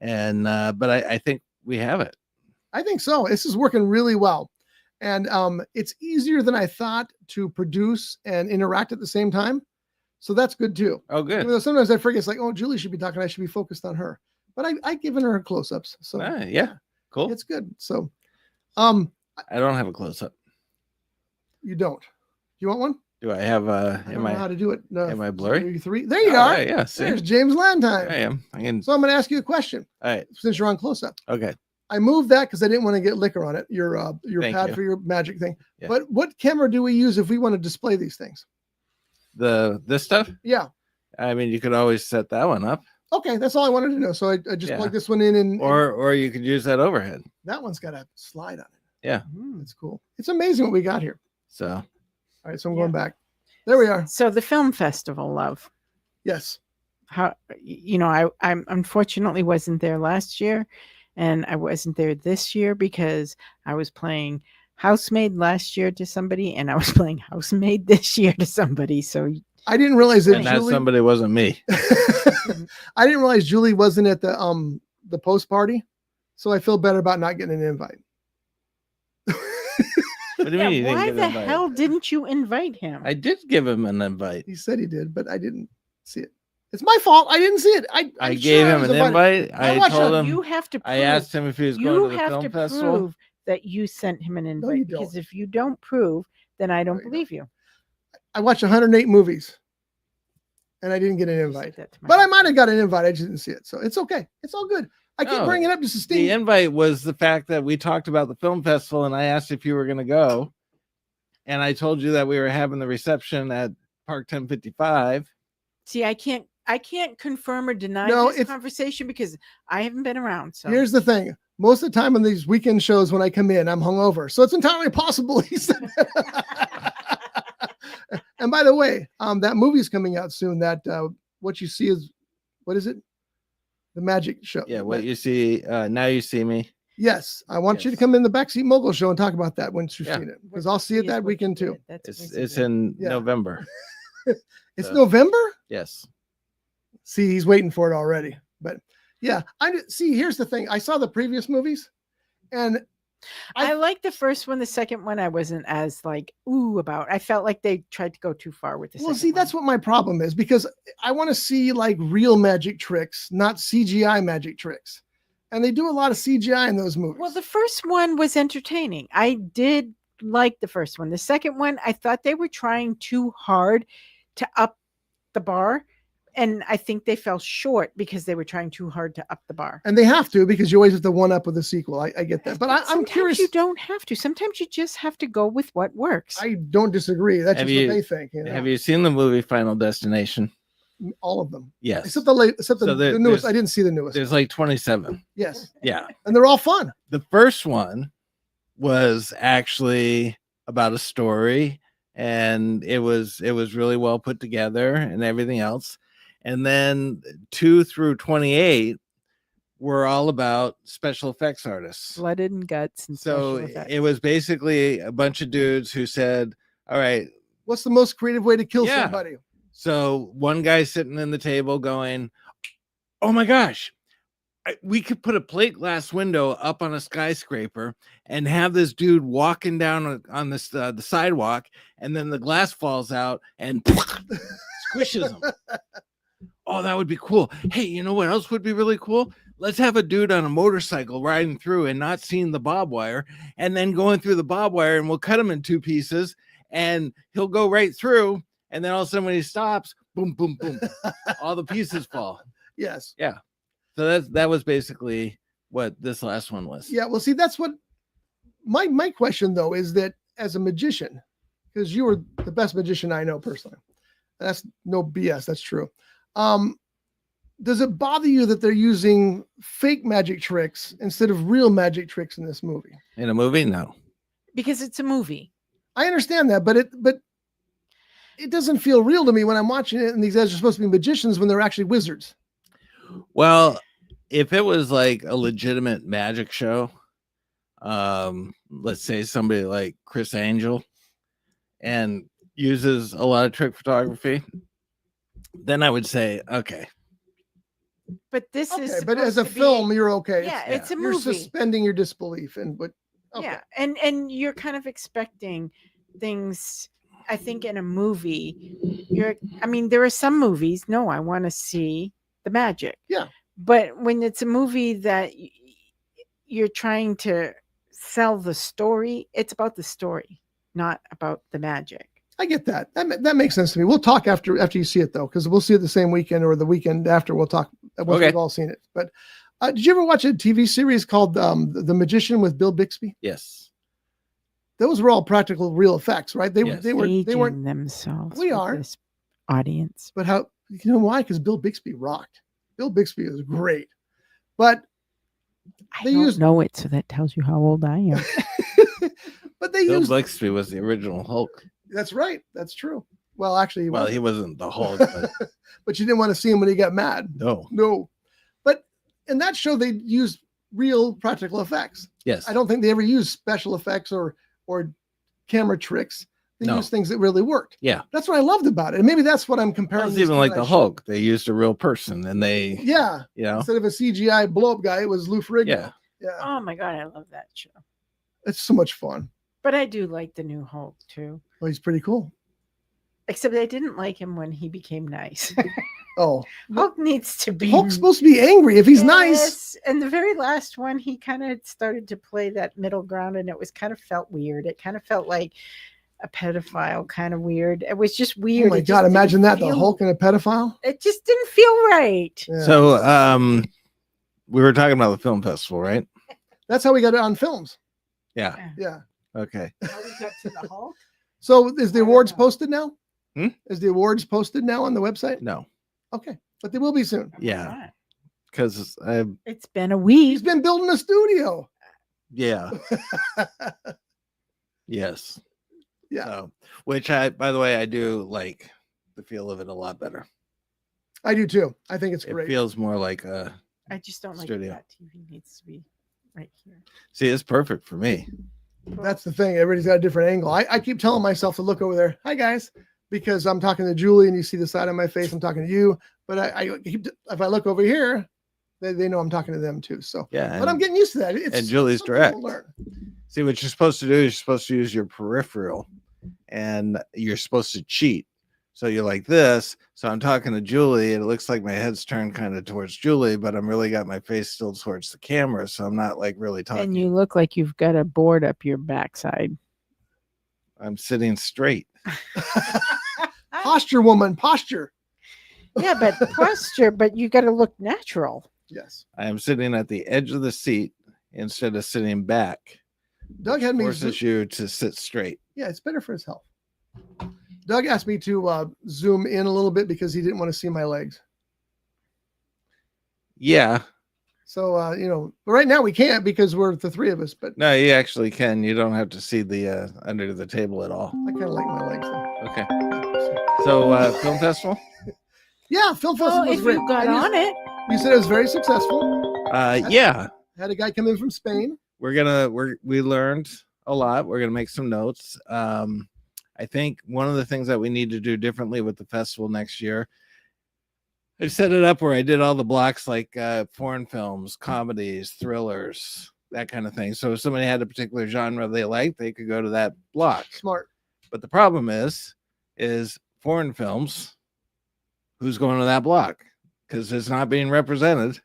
Speaker 7: And, but I think we have it.
Speaker 1: I think so. This is working really well. And it's easier than I thought to produce and interact at the same time. So that's good too.
Speaker 7: Oh, good.
Speaker 1: Even though sometimes I forget, it's like, oh, Julie should be talking. I should be focused on her. But I've given her close-ups. So
Speaker 7: Yeah. Cool.
Speaker 1: it's good. So
Speaker 7: I don't have a close up.
Speaker 1: you don't. You want one?
Speaker 7: Do I have,
Speaker 1: I don't know how to do it. No.
Speaker 7: am I blurry?
Speaker 1: 3. There you
Speaker 7: Oh,
Speaker 1: are.
Speaker 7: yeah. See,
Speaker 1: There's James Lantine.
Speaker 7: I am. I can.
Speaker 1: So I'm going to ask you a question
Speaker 7: All right.
Speaker 1: since you're on close-up.
Speaker 7: Okay.
Speaker 1: I moved that because I didn't want to get liquor on it. Your
Speaker 7: Thank
Speaker 1: pad
Speaker 7: you.
Speaker 1: for your magic thing.
Speaker 7: Yeah.
Speaker 1: But what camera do we use if we want to display these things?
Speaker 7: This stuff?
Speaker 1: Yeah.
Speaker 7: I mean, you could always set that one up,
Speaker 1: Okay, that's all I wanted to know. So I just
Speaker 7: Yeah.
Speaker 1: plug this one in, and
Speaker 7: or you could use that overhead.
Speaker 1: that one's got a slide on it.
Speaker 7: Yeah.
Speaker 1: That's cool. It's amazing what we got here.
Speaker 7: So
Speaker 1: All right, so I'm
Speaker 4: Yeah.
Speaker 1: going back. There we are.
Speaker 4: So the film festival, love.
Speaker 1: Yes.
Speaker 4: How I unfortunately wasn't there last year, and I wasn't there this year because I was playing housemaid last year to somebody, and I was playing housemaid this year to somebody. So
Speaker 1: I didn't realize that
Speaker 7: and that
Speaker 1: Julie.
Speaker 7: somebody wasn't me.
Speaker 1: I didn't realize Julie wasn't at the post party, so I feel better about not getting an invite.
Speaker 7: What do you mean you didn't
Speaker 4: why
Speaker 7: get
Speaker 4: the
Speaker 7: invited?
Speaker 4: hell didn't you invite him?
Speaker 7: I did give him an invite.
Speaker 1: He said he did, but I didn't see it. It's my fault. I didn't see it.
Speaker 7: I
Speaker 1: I'm
Speaker 7: gave
Speaker 1: sure
Speaker 7: him
Speaker 1: was
Speaker 7: an
Speaker 1: invited.
Speaker 7: invite.
Speaker 1: I
Speaker 7: I
Speaker 1: watched
Speaker 7: told
Speaker 1: it.
Speaker 7: him.
Speaker 4: You have to. Prove,
Speaker 7: I asked him if he was
Speaker 4: you
Speaker 7: going to the
Speaker 4: have
Speaker 7: film
Speaker 4: to
Speaker 7: festival.
Speaker 4: prove that you sent him an invite,
Speaker 1: you
Speaker 4: because
Speaker 1: don't.
Speaker 4: if you don't prove, then I don't
Speaker 1: you go.
Speaker 4: believe you.
Speaker 1: I watched 108 movies, and I didn't get an
Speaker 4: You
Speaker 1: invite.
Speaker 4: said that to my
Speaker 1: But I
Speaker 4: husband.
Speaker 1: might have got an invite. I just didn't see it. So it's okay. It's all good. I keep
Speaker 7: No,
Speaker 1: bringing it up just to
Speaker 7: The
Speaker 1: sting.
Speaker 7: invite was the fact that we talked about the film festival, and I asked if you were going to go, and I told you that we were having the reception at Park 1055.
Speaker 4: See, I can't confirm or deny
Speaker 1: No,
Speaker 4: this
Speaker 1: it's-
Speaker 4: conversation because I haven't been around. So
Speaker 1: Here's the thing. Most of the time on these weekend shows when I come in, I'm hungover. So it's entirely possible he said that. And by the way, that movie's coming out soon. That What You See Is, what is it? the magic show.
Speaker 7: Yeah, what you see now, you see me.
Speaker 1: Yes, I want you to
Speaker 7: Yes.
Speaker 1: come in the Backseat Mogul show and talk about that once you've
Speaker 7: Yeah.
Speaker 1: seen it, because I'll see it that weekend too.
Speaker 7: It's in
Speaker 1: Yeah.
Speaker 7: November.
Speaker 1: It's
Speaker 7: So-
Speaker 1: November.
Speaker 7: Yes.
Speaker 1: See, he's waiting for it already. But yeah, see. Here's the thing: I saw the previous movies, and
Speaker 4: I like the first one. The second one, I wasn't as like ooh about. I felt like they tried to go too far with the
Speaker 1: well,
Speaker 4: second
Speaker 1: see,
Speaker 4: one.
Speaker 1: that's what my problem is, because I want to see like real magic tricks, not CGI magic tricks, and they do a lot of CGI in those movies.
Speaker 4: Well, the first one was entertaining. I did like the first one. The second one, I thought they were trying too hard to up the bar. And I think they fell short because they were trying too hard to up the bar.
Speaker 1: And they have to, because you always have to one up with a sequel. I get that, but I'm
Speaker 4: Sometimes
Speaker 1: curious.
Speaker 4: You don't have to. Sometimes you just have to go with what works.
Speaker 1: I don't disagree. That's
Speaker 7: Have
Speaker 1: just
Speaker 7: you-
Speaker 1: what they think. You know?
Speaker 7: Have you seen the movie Final Destination?
Speaker 1: All of them,
Speaker 7: Yes.
Speaker 1: except the
Speaker 7: So
Speaker 1: newest.
Speaker 7: there's-
Speaker 1: I didn't see the newest.
Speaker 7: There's like 27.
Speaker 1: Yes,
Speaker 7: Yeah.
Speaker 1: and they're all fun.
Speaker 7: The first one was actually about a story, and it was really well put together and everything else. And then 2 through 28 were all about special effects artists.
Speaker 4: Blooded and guts and
Speaker 7: So
Speaker 4: special effects.
Speaker 7: it was basically a bunch of dudes who said, all right,
Speaker 1: What's the most creative way to kill
Speaker 7: Yeah.
Speaker 1: somebody?
Speaker 7: so one guy sitting in the table going, oh my gosh, we could put a plate glass window up on a skyscraper and have this dude walking down on this the sidewalk, and then the glass falls out and squishes him. Oh, that would be cool. Hey, you know what else would be really cool? Let's have a dude on a motorcycle riding through and not seeing the barbed wire, and then going through the barbed wire, and we'll cut him in 2 pieces, and he'll go right through, and then all of a sudden when he stops, boom, boom, boom, all the pieces fall.
Speaker 1: Yes.
Speaker 7: So that was basically what this last one was.
Speaker 1: Yeah. Well, see, that's what my question though is, that as a magician, because you were the best magician I know personally. That's no BS. That's true. Does it bother you that they're using fake magic tricks instead of real magic tricks in this movie?
Speaker 7: In a movie, no.
Speaker 4: Because it's a movie.
Speaker 1: I understand that, but it doesn't feel real to me when I'm watching it, and these guys are supposed to be magicians when they're actually wizards.
Speaker 7: Well, if it was like a legitimate magic show, let's say somebody like Chris Angel and uses a lot of trick photography, then I would say, okay.
Speaker 4: But this
Speaker 1: Okay,
Speaker 4: is
Speaker 1: but as
Speaker 4: supposed
Speaker 1: a
Speaker 4: to be-
Speaker 1: film, you're okay.
Speaker 4: Yeah, it's a
Speaker 1: You're
Speaker 4: movie.
Speaker 1: suspending your disbelief, but okay.
Speaker 4: Yeah, and you're kind of expecting things. I think in a movie, there are some movies. No, I want to see the magic.
Speaker 1: Yeah.
Speaker 4: But when it's a movie that you're trying to sell the story, it's about the story, not about the magic.
Speaker 1: I get that. That makes sense to me. We'll talk after you see it though, because we'll see it the same weekend or the weekend after. We'll talk once
Speaker 7: Okay.
Speaker 1: we've all seen it. But did you ever watch a TV series called The Magician with Bill Bixby?
Speaker 7: Yes.
Speaker 1: Those were all practical, real effects, right? They
Speaker 7: Yes.
Speaker 1: weren't.
Speaker 4: Aging themselves.
Speaker 1: We
Speaker 4: with
Speaker 1: are.
Speaker 4: this audience.
Speaker 1: But how? You know why? Because Bill Bixby rocked. Bill Bixby is great, but
Speaker 4: I
Speaker 1: They
Speaker 4: don't
Speaker 1: used-
Speaker 4: know it, so that tells you how old I am.
Speaker 1: but they
Speaker 7: Bill
Speaker 1: used.
Speaker 7: Bixby was the original Hulk.
Speaker 1: That's right. That's true. Well, actually, he
Speaker 7: Well,
Speaker 1: wasn't.
Speaker 7: he wasn't the Hulk, but
Speaker 1: But you didn't want to see him when he got mad.
Speaker 7: no.
Speaker 1: No. But in that show, they used real practical effects.
Speaker 7: Yes.
Speaker 1: I don't think they ever used special effects or camera tricks. They
Speaker 7: No.
Speaker 1: used things that really worked.
Speaker 7: Yeah.
Speaker 1: That's what I loved about it. And maybe that's what I'm
Speaker 7: It
Speaker 1: comparing.
Speaker 7: was
Speaker 1: this
Speaker 7: even
Speaker 1: to
Speaker 7: like
Speaker 1: that
Speaker 7: the
Speaker 1: show.
Speaker 7: Hulk. They used a real person, and they,
Speaker 1: Yeah.
Speaker 7: you know,
Speaker 1: Instead of a CGI blow up guy, it was Lou Ferrigno.
Speaker 7: yeah.
Speaker 1: Yeah.
Speaker 4: Oh my god, I love that show.
Speaker 1: It's so much fun.
Speaker 4: But I do like the new Hulk too.
Speaker 1: Well, he's pretty cool.
Speaker 4: Except I didn't like him when he became nice.
Speaker 1: Oh,
Speaker 4: Hulk needs to be
Speaker 1: Hulk's supposed to be angry if he's nice.
Speaker 4: Yes, and the very last one, he kind of started to play that middle ground, and it was kind of felt weird. It kind of felt like a pedophile, kind of weird. It was just
Speaker 1: Oh
Speaker 4: weird.
Speaker 1: my
Speaker 4: It just
Speaker 1: God.
Speaker 4: didn't
Speaker 1: Imagine that. The
Speaker 4: feel-
Speaker 1: Hulk and a pedophile.
Speaker 4: It just didn't feel right.
Speaker 1: Yeah.
Speaker 7: So, we were talking about the film festival, right?
Speaker 1: That's how we got it on films.
Speaker 7: Yeah.
Speaker 1: Yeah.
Speaker 7: Okay.
Speaker 4: How we got to the Hulk?
Speaker 1: So is the
Speaker 4: I don't
Speaker 1: awards
Speaker 4: know.
Speaker 1: posted now?
Speaker 7: Hmm?
Speaker 1: Is the awards posted now on the website?
Speaker 7: No.
Speaker 1: Okay. But they will be soon.
Speaker 7: Yeah. Because
Speaker 4: It's been a week.
Speaker 1: He's been building a studio.
Speaker 7: yeah. Yes.
Speaker 1: Yeah.
Speaker 7: So, which by the way, I do like the feel of it a lot better.
Speaker 1: I do too. I think it's
Speaker 7: It
Speaker 1: great.
Speaker 7: feels more like a
Speaker 4: I just don't like
Speaker 7: Studio.
Speaker 4: that TV needs to be right here.
Speaker 7: See, it's perfect for me.
Speaker 1: That's the thing. Everybody's got a different angle. I keep telling myself to look over there. Hi, guys. Because I'm talking to Julie and you see the side of my face. I'm talking to you. But I keep, if I look over here, they know I'm talking to them too. So,
Speaker 7: Yeah.
Speaker 1: but I'm getting used to that.
Speaker 7: And Julie's
Speaker 1: something
Speaker 7: direct.
Speaker 1: to learn.
Speaker 7: See, what you're supposed to do is you're supposed to use your peripheral and you're supposed to cheat. So you're like this. So I'm talking to Julie and it looks like my head's turned kind of towards Julie, but I'm really got my face still towards the camera. So I'm not like really talking.
Speaker 4: And you look like you've got a board up your backside.
Speaker 7: I'm sitting straight.
Speaker 1: Posture, woman, posture.
Speaker 4: Yeah, but posture, but you got to look natural.
Speaker 1: Yes.
Speaker 7: I am sitting at the edge of the seat instead of sitting back.
Speaker 1: Doug had me.
Speaker 7: Forces you to sit straight.
Speaker 1: Yeah, it's better for his health. Doug asked me to zoom in a little bit because he didn't want to see my legs.
Speaker 7: Yeah.
Speaker 1: So, but right now we can't because we're the three of us, but
Speaker 7: No, you actually can. You don't have to see the under the table at all.
Speaker 1: I kind of like my legs though.
Speaker 7: Okay. So film festival?
Speaker 1: Yeah, film festival
Speaker 4: Well,
Speaker 1: was
Speaker 4: if
Speaker 1: great.
Speaker 4: you got
Speaker 1: And
Speaker 4: on it,
Speaker 1: you said it was very successful.
Speaker 7: Yeah.
Speaker 1: Had a guy come in from Spain.
Speaker 7: We learned a lot. We're gonna make some notes. I think one of the things that we need to do differently with the festival next year, I set it up where I did all the blocks like foreign films, comedies, thrillers, that kind of thing. So if somebody had a particular genre they liked, they could go to that block.
Speaker 1: Smart.
Speaker 7: But the problem is foreign films, who's going to that block? Because it's not being represented.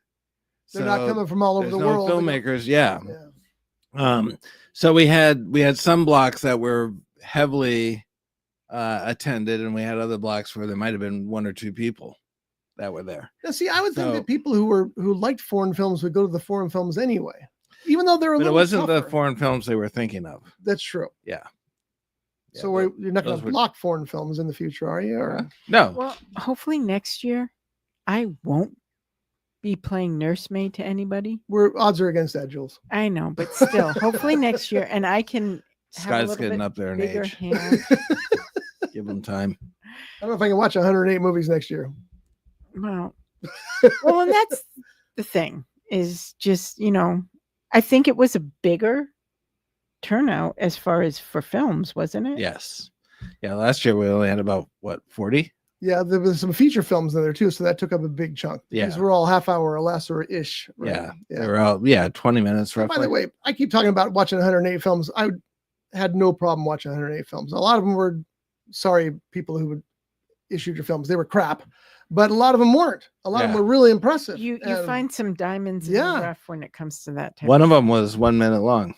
Speaker 1: They're not coming from all over
Speaker 7: there's
Speaker 1: the
Speaker 7: no
Speaker 1: world.
Speaker 7: filmmakers, yeah.
Speaker 1: Yeah.
Speaker 7: So we had some blocks that were heavily attended, and we had other blocks where there might have been one or two people that were there.
Speaker 1: Now, see, I would think
Speaker 7: So-
Speaker 1: that people who liked foreign films would go to the foreign films anyway, even though they're a
Speaker 7: But it
Speaker 1: little
Speaker 7: wasn't the
Speaker 1: tougher.
Speaker 7: foreign films they were thinking of.
Speaker 1: That's true.
Speaker 7: Yeah.
Speaker 1: So you're not going
Speaker 7: those
Speaker 1: to
Speaker 7: were-
Speaker 1: block foreign films in the future, are you? Or
Speaker 7: No.
Speaker 4: well, hopefully next year I won't be playing nursemaid to anybody.
Speaker 1: odds are against that, Jules.
Speaker 4: I know, but still, hopefully next year, and I can have a
Speaker 7: Scott's
Speaker 4: little
Speaker 7: getting
Speaker 4: bit
Speaker 7: up there in
Speaker 4: bigger
Speaker 7: age.
Speaker 4: hand.
Speaker 7: Give them time.
Speaker 1: I don't know if I can watch 108 movies next year.
Speaker 4: Well, and that's the thing is just, I think it was a bigger turnout as far as for films, wasn't it?
Speaker 7: Yes. Yeah. Last year we only had about 40.
Speaker 1: Yeah, there was some feature films in there too, so that took up a big chunk.
Speaker 7: Yeah.
Speaker 1: These were all half hour or less or ish. Right?
Speaker 7: Yeah. They were all 20 minutes
Speaker 1: And
Speaker 7: roughly.
Speaker 1: by the way, I keep talking about watching 108 films. Had no problem watching 108 films. A lot of them were sorry people who would issued your films. They were crap, but a lot of them weren't. A lot of them
Speaker 7: Yeah.
Speaker 1: were really impressive.
Speaker 4: You
Speaker 1: And
Speaker 4: find some diamonds in
Speaker 1: Yeah.
Speaker 4: the rough when it comes to that type
Speaker 7: One of them was 1 minute long.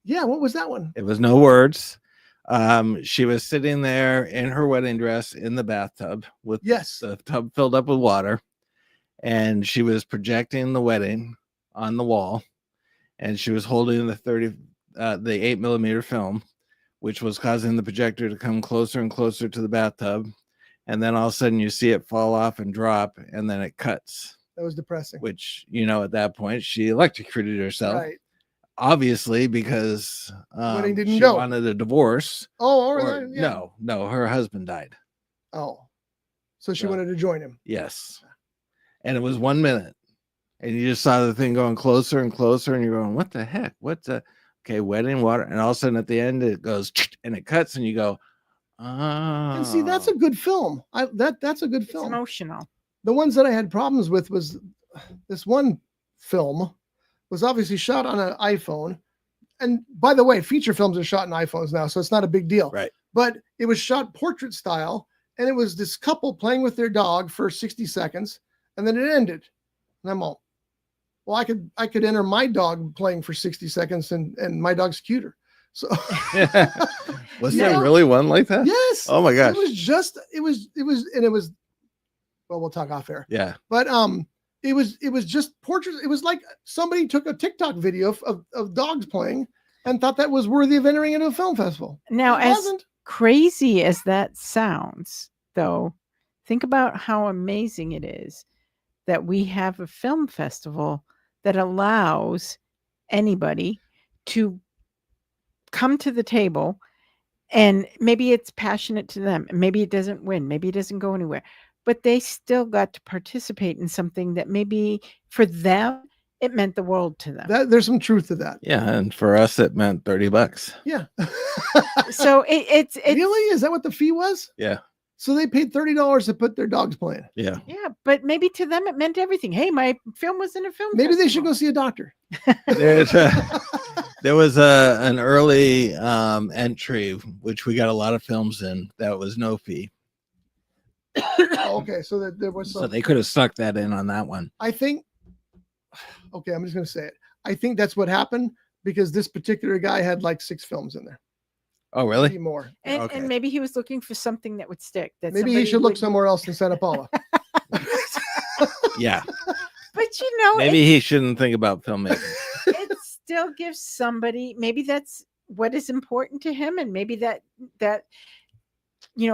Speaker 1: yeah, what was that one?
Speaker 7: It was no words. She was sitting there in her wedding dress in the bathtub with
Speaker 1: Yes.
Speaker 7: the tub filled up with water, and she was projecting the wedding on the wall, and she was holding the 8mm film, which was causing the projector to come closer and closer to the bathtub, and then all of a sudden you see it fall off and drop, and then it cuts.
Speaker 1: That was depressing.
Speaker 7: Which at that point she electrocuted herself.
Speaker 1: Right.
Speaker 7: Obviously, because
Speaker 1: Wedding didn't
Speaker 7: she
Speaker 1: go.
Speaker 7: wanted a divorce.
Speaker 1: Oh, all right.
Speaker 7: Or-
Speaker 1: Yeah.
Speaker 7: No, her husband died.
Speaker 1: Oh, so she
Speaker 7: So-
Speaker 1: wanted to join him.
Speaker 7: Yes, and it was 1 minute, and you just saw the thing going closer and closer, and you're going, "What the heck? What's the okay wedding water?" And all of a sudden, at the end, it goes and it cuts, and you go, "Ah."
Speaker 1: And see, that's a good film. That's a good
Speaker 4: It's
Speaker 1: film.
Speaker 4: emotional.
Speaker 1: The ones that I had problems with was this one film was obviously shot on an iPhone. And by the way, feature films are shot in iPhones now, so it's not a big deal.
Speaker 7: Right.
Speaker 1: But it was shot portrait style, and it was this couple playing with their dog for 60 seconds, and then it ended. And I'm all, well, I could enter my dog playing for 60 seconds, and my dog's cuter. So
Speaker 7: Was
Speaker 1: Yeah.
Speaker 7: there really one like that?
Speaker 1: yes.
Speaker 7: Oh my gosh.
Speaker 1: It was well, we'll talk off air.
Speaker 7: Yeah.
Speaker 1: But it was just portraits. It was like somebody took a TikTok video of dogs playing and thought that was worthy of entering into a film festival.
Speaker 4: Now,
Speaker 1: It
Speaker 4: as
Speaker 1: wasn't.
Speaker 4: crazy as that sounds, though, think about how amazing it is that we have a film festival that allows anybody to come to the table, and maybe it's passionate to them, maybe it doesn't win, maybe it doesn't go anywhere, but they still got to participate in something that maybe for them it meant the world to them.
Speaker 1: There's some truth to that.
Speaker 7: Yeah, and for us it meant $30.
Speaker 1: Yeah.
Speaker 4: So it's
Speaker 1: Really? Is that what the fee was?
Speaker 7: Yeah,
Speaker 1: So they paid $30 to put their dogs playing.
Speaker 7: yeah.
Speaker 4: yeah, but maybe to them it meant everything. Hey, my film was in a film.
Speaker 1: Maybe they should
Speaker 4: festival.
Speaker 1: go see a doctor.
Speaker 7: There was an early entry, which we got a lot of films in, that was no fee.
Speaker 1: Oh, okay, so that there was
Speaker 7: So
Speaker 1: some.
Speaker 7: they could have stuck that in on that one.
Speaker 1: I think. Okay, I'm just going to say it. I think that's what happened because this particular guy had like 6 films in there.
Speaker 7: Oh,
Speaker 1: Maybe
Speaker 7: really?
Speaker 1: more.
Speaker 4: And,
Speaker 7: Okay.
Speaker 4: and maybe he was looking for something that would stick. That
Speaker 1: Maybe he
Speaker 4: somebody
Speaker 1: should look
Speaker 4: would-
Speaker 1: somewhere else than Santa Paula.
Speaker 7: Yeah.
Speaker 4: But you know,
Speaker 7: Maybe he shouldn't think about filmmaking.
Speaker 4: it still gives somebody. Maybe that's what is important to him, and maybe that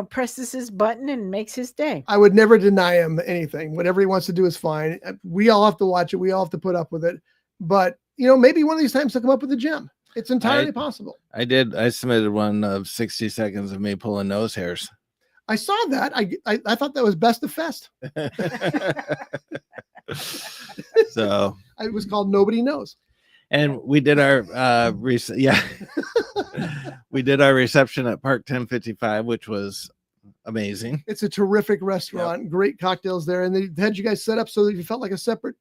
Speaker 4: presses his button and makes his day.
Speaker 1: I would never deny him anything. Whatever he wants to do is fine. We all have to watch it. We all have to put up with it. But maybe one of these times he'll come up with a gem. It's entirely possible.
Speaker 7: I submitted one of 60 seconds of me pulling nose hairs.
Speaker 1: I saw that. I thought that was best of fest.
Speaker 7: So,
Speaker 1: It was called Nobody Knows.
Speaker 7: and we did our we did our reception at Park 1055, which was amazing.
Speaker 1: It's a terrific restaurant. Great cocktails there, and they had you guys set up so that you felt like a separate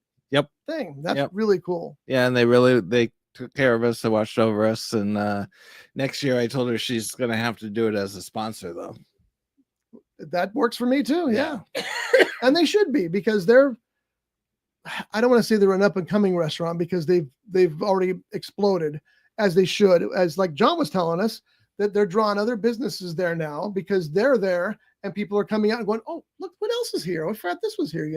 Speaker 1: thing. That's really cool.
Speaker 7: Yeah, and they took care of us. They watched over us. And next year, I told her she's gonna have to do it as a sponsor, though.
Speaker 1: That works for me too. Yeah. And they should be, because I don't want to say they're an up and coming restaurant, because they've already exploded, as they should. As like John was telling us, that they're drawing other businesses there now because they're there and people are coming out and going, oh, look what else is here. I forgot this was here,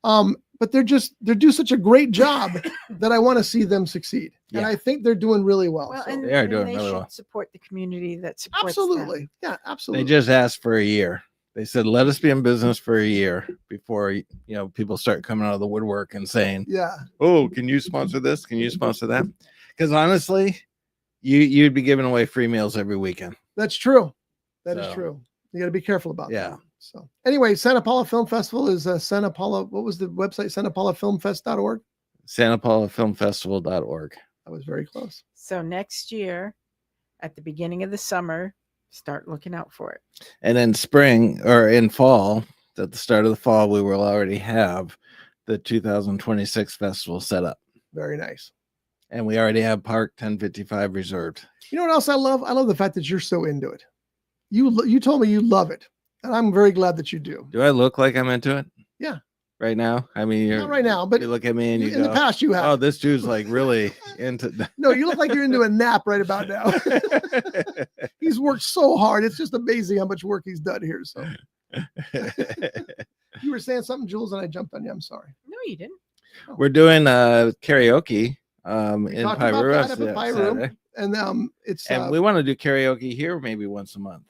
Speaker 1: But they do such a great job that I want to see them succeed. And
Speaker 7: Yeah.
Speaker 1: I think they're doing really well.
Speaker 4: Well,
Speaker 1: So-
Speaker 4: and
Speaker 7: They are
Speaker 4: and
Speaker 7: doing
Speaker 4: they
Speaker 7: really
Speaker 4: should
Speaker 7: well.
Speaker 4: support the community that supports them.
Speaker 1: absolutely. Yeah, absolutely.
Speaker 7: They just asked for a year. They said, let us be in business for a year before people start coming out of the woodwork and saying,
Speaker 1: yeah.
Speaker 7: oh, can you sponsor this? Can you sponsor that? Because honestly, you'd be giving away free meals every weekend.
Speaker 1: That's true. That is
Speaker 7: So,
Speaker 1: true. You got to be careful about
Speaker 7: yeah.
Speaker 1: that. So anyway, Santa Paula Film Festival is Santa Paula. What was the website? SantaPaulaFilmFest.org.
Speaker 7: SantaPaulaFilmFestival.org.
Speaker 1: I was very close.
Speaker 4: So next year, at the beginning of the summer, start looking out for it.
Speaker 7: And in spring or in fall, at the start of the fall, we will already have the 2026 festival set up.
Speaker 1: Very nice.
Speaker 7: And we already have Park 1055 reserved.
Speaker 1: You know what else I love? I love the fact that you're so into it. You told me you love it, and I'm very glad that you do.
Speaker 7: Do I look like I'm into it?
Speaker 1: Yeah.
Speaker 7: Right now? I mean,
Speaker 1: Not right now, but
Speaker 7: you look at me and you
Speaker 1: in
Speaker 7: go,
Speaker 1: the past you have.
Speaker 7: oh, this dude's like really into
Speaker 1: No, you look like you're into a nap right about now. He's worked so hard. It's just amazing how much work he's done here. So you were saying something, Jules, and I jumped on you. I'm sorry.
Speaker 4: No, you didn't.
Speaker 7: We're doing karaoke
Speaker 1: We
Speaker 7: in
Speaker 1: talked about
Speaker 7: Pyru
Speaker 1: that up at Pyru. And it's
Speaker 7: and we want to do karaoke here maybe once a month,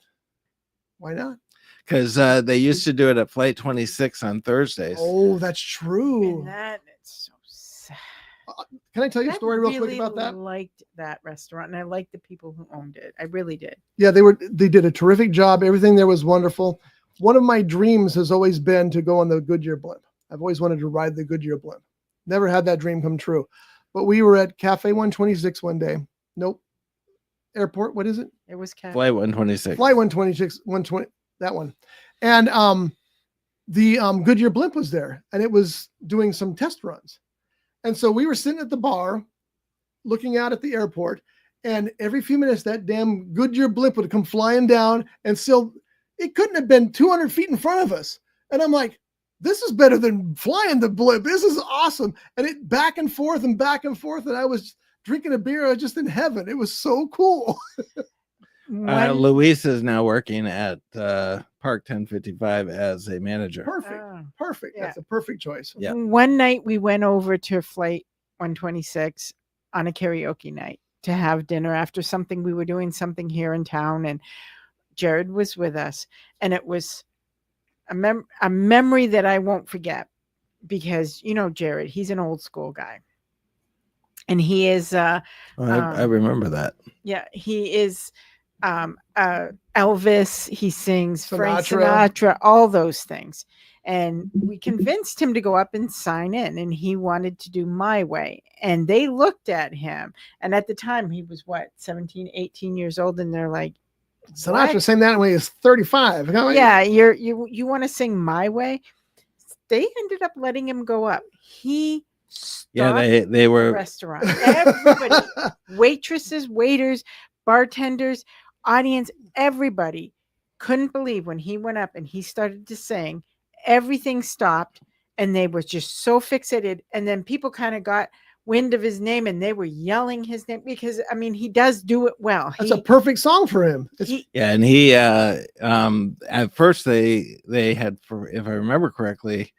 Speaker 1: why not?
Speaker 7: because they used to do it at Flight 26 on Thursdays.
Speaker 1: Oh, that's true.
Speaker 4: And that it's so sad.
Speaker 1: Can I tell you a
Speaker 4: I
Speaker 1: story real quick
Speaker 4: really
Speaker 1: about that?
Speaker 4: liked that restaurant, and I liked the people who owned it. I really did.
Speaker 1: Yeah, they did a terrific job. Everything there was wonderful. One of my dreams has always been to go on the Goodyear blimp. I've always wanted to ride the Goodyear blimp. Never had that dream come true. But we were at Cafe 126 one day. Nope. Airport, what is it?
Speaker 4: It was cat.
Speaker 7: Flight 126.
Speaker 1: Flight 126, 120, that one. And the Goodyear blimp was there, and it was doing some test runs. And so we were sitting at the bar looking out at the airport, and every few minutes that damn Goodyear blimp would come flying down, and still it couldn't have been 200 feet in front of us. And I'm like, this is better than flying the blimp. This is awesome. And it back and forth and back and forth. And I was drinking a beer. I was just in heaven. It was so cool.
Speaker 7: Luis is now working at Park 1055 as a manager.
Speaker 1: Perfect.
Speaker 4: Oh.
Speaker 1: Perfect.
Speaker 4: Yeah.
Speaker 1: That's a perfect choice.
Speaker 7: Yeah.
Speaker 4: One night we went over to Flight 126 on a karaoke night to have dinner after something. We were doing something here in town, and Jared was with us, and it was a memory that I won't forget, because Jared, he's an old school guy, and he is
Speaker 7: I remember that.
Speaker 4: yeah, he is Elvis. He sings Frank
Speaker 1: Sinatra.
Speaker 4: Sinatra, all those things. And we convinced him to go up and sign in, and he wanted to do My Way. And they looked at him. And at the time, he was 17, 18 years old. And they're like,
Speaker 1: Sinatra
Speaker 4: what?
Speaker 1: sang that when he was 35.
Speaker 4: Yeah, you want to sing My Way? They ended up letting him go up. He stopped
Speaker 7: they
Speaker 4: the
Speaker 7: were
Speaker 4: restaurant. Everybody, waitresses, waiters, bartenders, audience, everybody couldn't believe when he went up and he started to sing. Everything stopped, and they were just so fixated. And then people kind of got wind of his name, and they were yelling his name because, I mean, he does do it well.
Speaker 1: That's a perfect song for him.
Speaker 7: and he at first they had, if I remember correctly,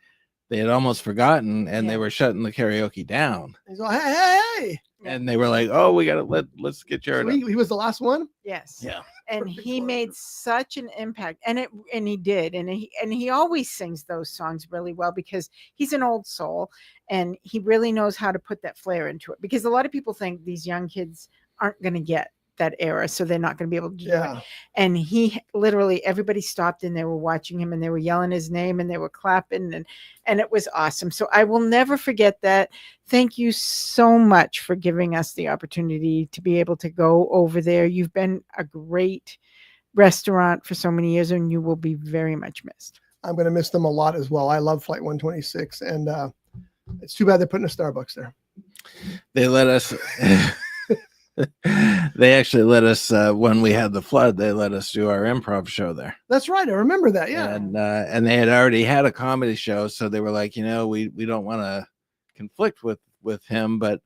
Speaker 7: they had almost forgotten, and they were shutting the karaoke down.
Speaker 1: He's like, hey.
Speaker 7: And they were like, "Oh, we gotta let's get Jared."
Speaker 1: So he was the last one.
Speaker 4: Yes.
Speaker 7: Yeah.
Speaker 4: And he made such an impact, and he did, and he always sings those songs really well because he's an old soul, and he really knows how to put that flair into it. Because a lot of people think these young kids aren't going to get that era, so they're not going to be able to do it. And he literally, everybody stopped and they were watching him, and they were yelling his name, and they were clapping, and it was awesome. So I will never forget that. Thank you so much for giving us the opportunity to be able to go over there. You've been a great restaurant for so many years, and you will be very much missed.
Speaker 1: I'm going to miss them a lot as well. I love Flight 126, and it's too bad they're putting a Starbucks there.
Speaker 7: They let us. They actually let us when we had the flood. They let us do our improv show there.
Speaker 1: That's right. I remember that. Yeah.
Speaker 7: And they had already had a comedy show, so they were like, we don't want to conflict with him, but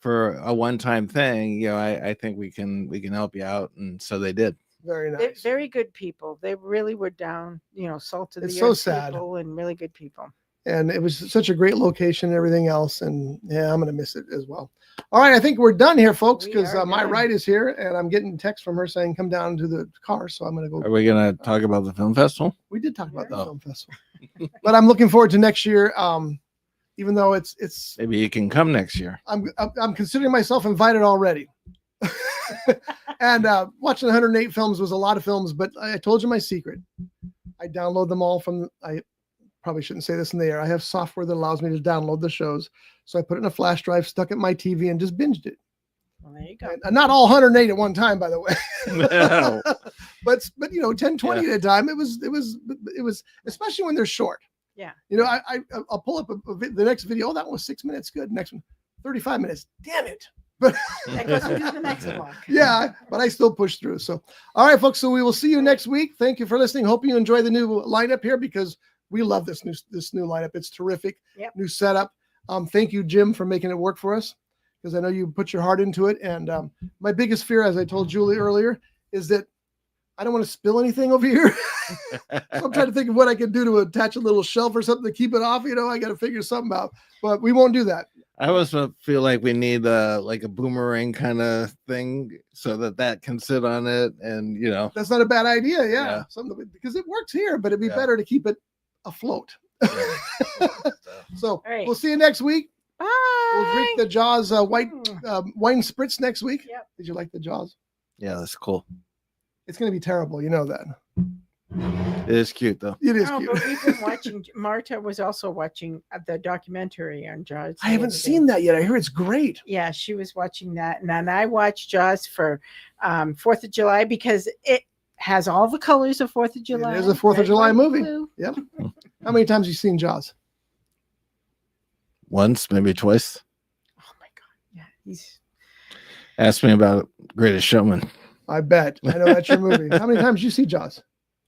Speaker 7: for a one-time thing, I think we can help you out, and so they did.
Speaker 1: Very nice.
Speaker 4: They're very good people. They really were down, salt of the
Speaker 1: It's
Speaker 4: earth
Speaker 1: so sad.
Speaker 4: people, and really good people.
Speaker 1: And it was such a great location and everything else. And yeah, I'm going to miss it as well. All right. I think we're done here, folks, because my
Speaker 4: done.
Speaker 1: ride is here, and I'm getting text from her saying, come down to the car. So I'm going to go.
Speaker 7: Are we going to talk about the film festival?
Speaker 1: We did talk about the film festival, but I'm looking forward to next year. Even though it's
Speaker 7: maybe you can come next year.
Speaker 1: I'm considering myself invited already. And watching 108 films was a lot of films, but I told you my secret. I download them all I probably shouldn't say this in the air. I have software that allows me to download the shows. So I put it in a flash drive, stuck it in my TV, and just binged it.
Speaker 4: Well, there you go.
Speaker 1: And not all 108 at one time, by the way.
Speaker 7: No.
Speaker 1: but 10, 20 at a time. It was, especially when they're short.
Speaker 4: Yeah.
Speaker 1: I'll pull up the next video. Oh, that was 6 minutes. Good. Next one, 35 minutes. Damn it. But
Speaker 4: That goes into the next block.
Speaker 1: yeah, but I still push through. So, all right, folks. So we will see you next week. Thank you for listening. Hope you enjoy the new lineup here, because we love this new lineup. It's terrific.
Speaker 4: Yep.
Speaker 1: New setup. Thank you, Jim, for making it work for us, because I know you put your heart into it. And my biggest fear, as I told Julie earlier, is that I don't want to spill anything over here. So I'm trying to think of what I can do to attach a little shelf or something to keep it off. I got to figure something out, but we won't do that.
Speaker 7: I also feel like we need like a boomerang kind of thing so that can sit on it, and
Speaker 1: That's not a bad idea. Yeah. Something, because it works here, but it'd be better to keep it afloat. So
Speaker 4: right.
Speaker 1: We'll see you next week.
Speaker 4: Bye.
Speaker 1: We'll drink the Jaws wine spritz next week.
Speaker 4: Yep.
Speaker 1: Did you like the Jaws?
Speaker 7: Yeah, that's cool.
Speaker 1: It's going to be terrible. You know that.
Speaker 7: It is cute though.
Speaker 1: It is
Speaker 4: No,
Speaker 1: cute.
Speaker 4: but we've been watching. Marta was also watching the documentary on Jaws.
Speaker 1: I haven't seen that yet. I hear it's great.
Speaker 4: Yeah, she was watching that, and then I watched Jaws for 4th of July because it has all the colors of 4th of July.
Speaker 1: It is a 4th of
Speaker 4: Red,
Speaker 1: July
Speaker 4: white,
Speaker 1: movie.
Speaker 4: blue.
Speaker 1: Yep. How many times have you seen Jaws?
Speaker 7: Once, maybe twice.
Speaker 4: Oh my god! Yeah, he's.
Speaker 7: Ask me about Greatest Showman.
Speaker 1: I bet. I know that's your movie. How many times did you see Jaws?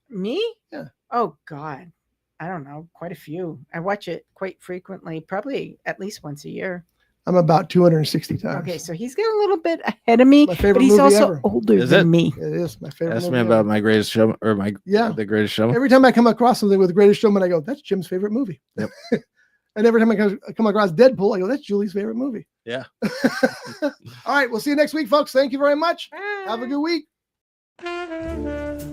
Speaker 4: Me?
Speaker 1: Yeah.
Speaker 4: Oh God, I don't know. Quite a few. I watch it quite frequently, probably at least once a year.
Speaker 1: I'm about 260 times.
Speaker 4: Okay, so he's getting a little bit ahead of me,
Speaker 1: My favorite
Speaker 4: but he's
Speaker 1: movie
Speaker 4: also
Speaker 1: ever.
Speaker 4: older
Speaker 7: Is
Speaker 4: than
Speaker 7: it?
Speaker 4: me.
Speaker 1: It is my favorite
Speaker 7: Ask
Speaker 1: movie
Speaker 7: me
Speaker 1: ever.
Speaker 7: about my Greatest Showman, or the Greatest Showman.
Speaker 1: Every time I come across something with The Greatest Showman, I go, that's Jim's favorite movie.
Speaker 7: Yep.
Speaker 1: And every time I come across Deadpool, I go, that's Julie's favorite movie.
Speaker 7: Yeah.
Speaker 1: All right. We'll see you next week, folks. Thank you very much. Have a good week.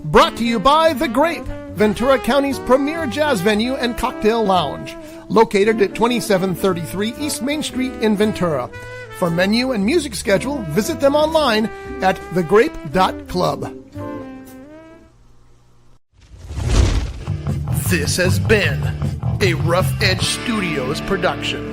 Speaker 1: Brought to you by The Grape, Ventura County's premier jazz venue and cocktail lounge, located at 2733 East Main Street in Ventura. For menu and music schedule, visit them online at thegrape.club. This has been a Rough Edge Studios production.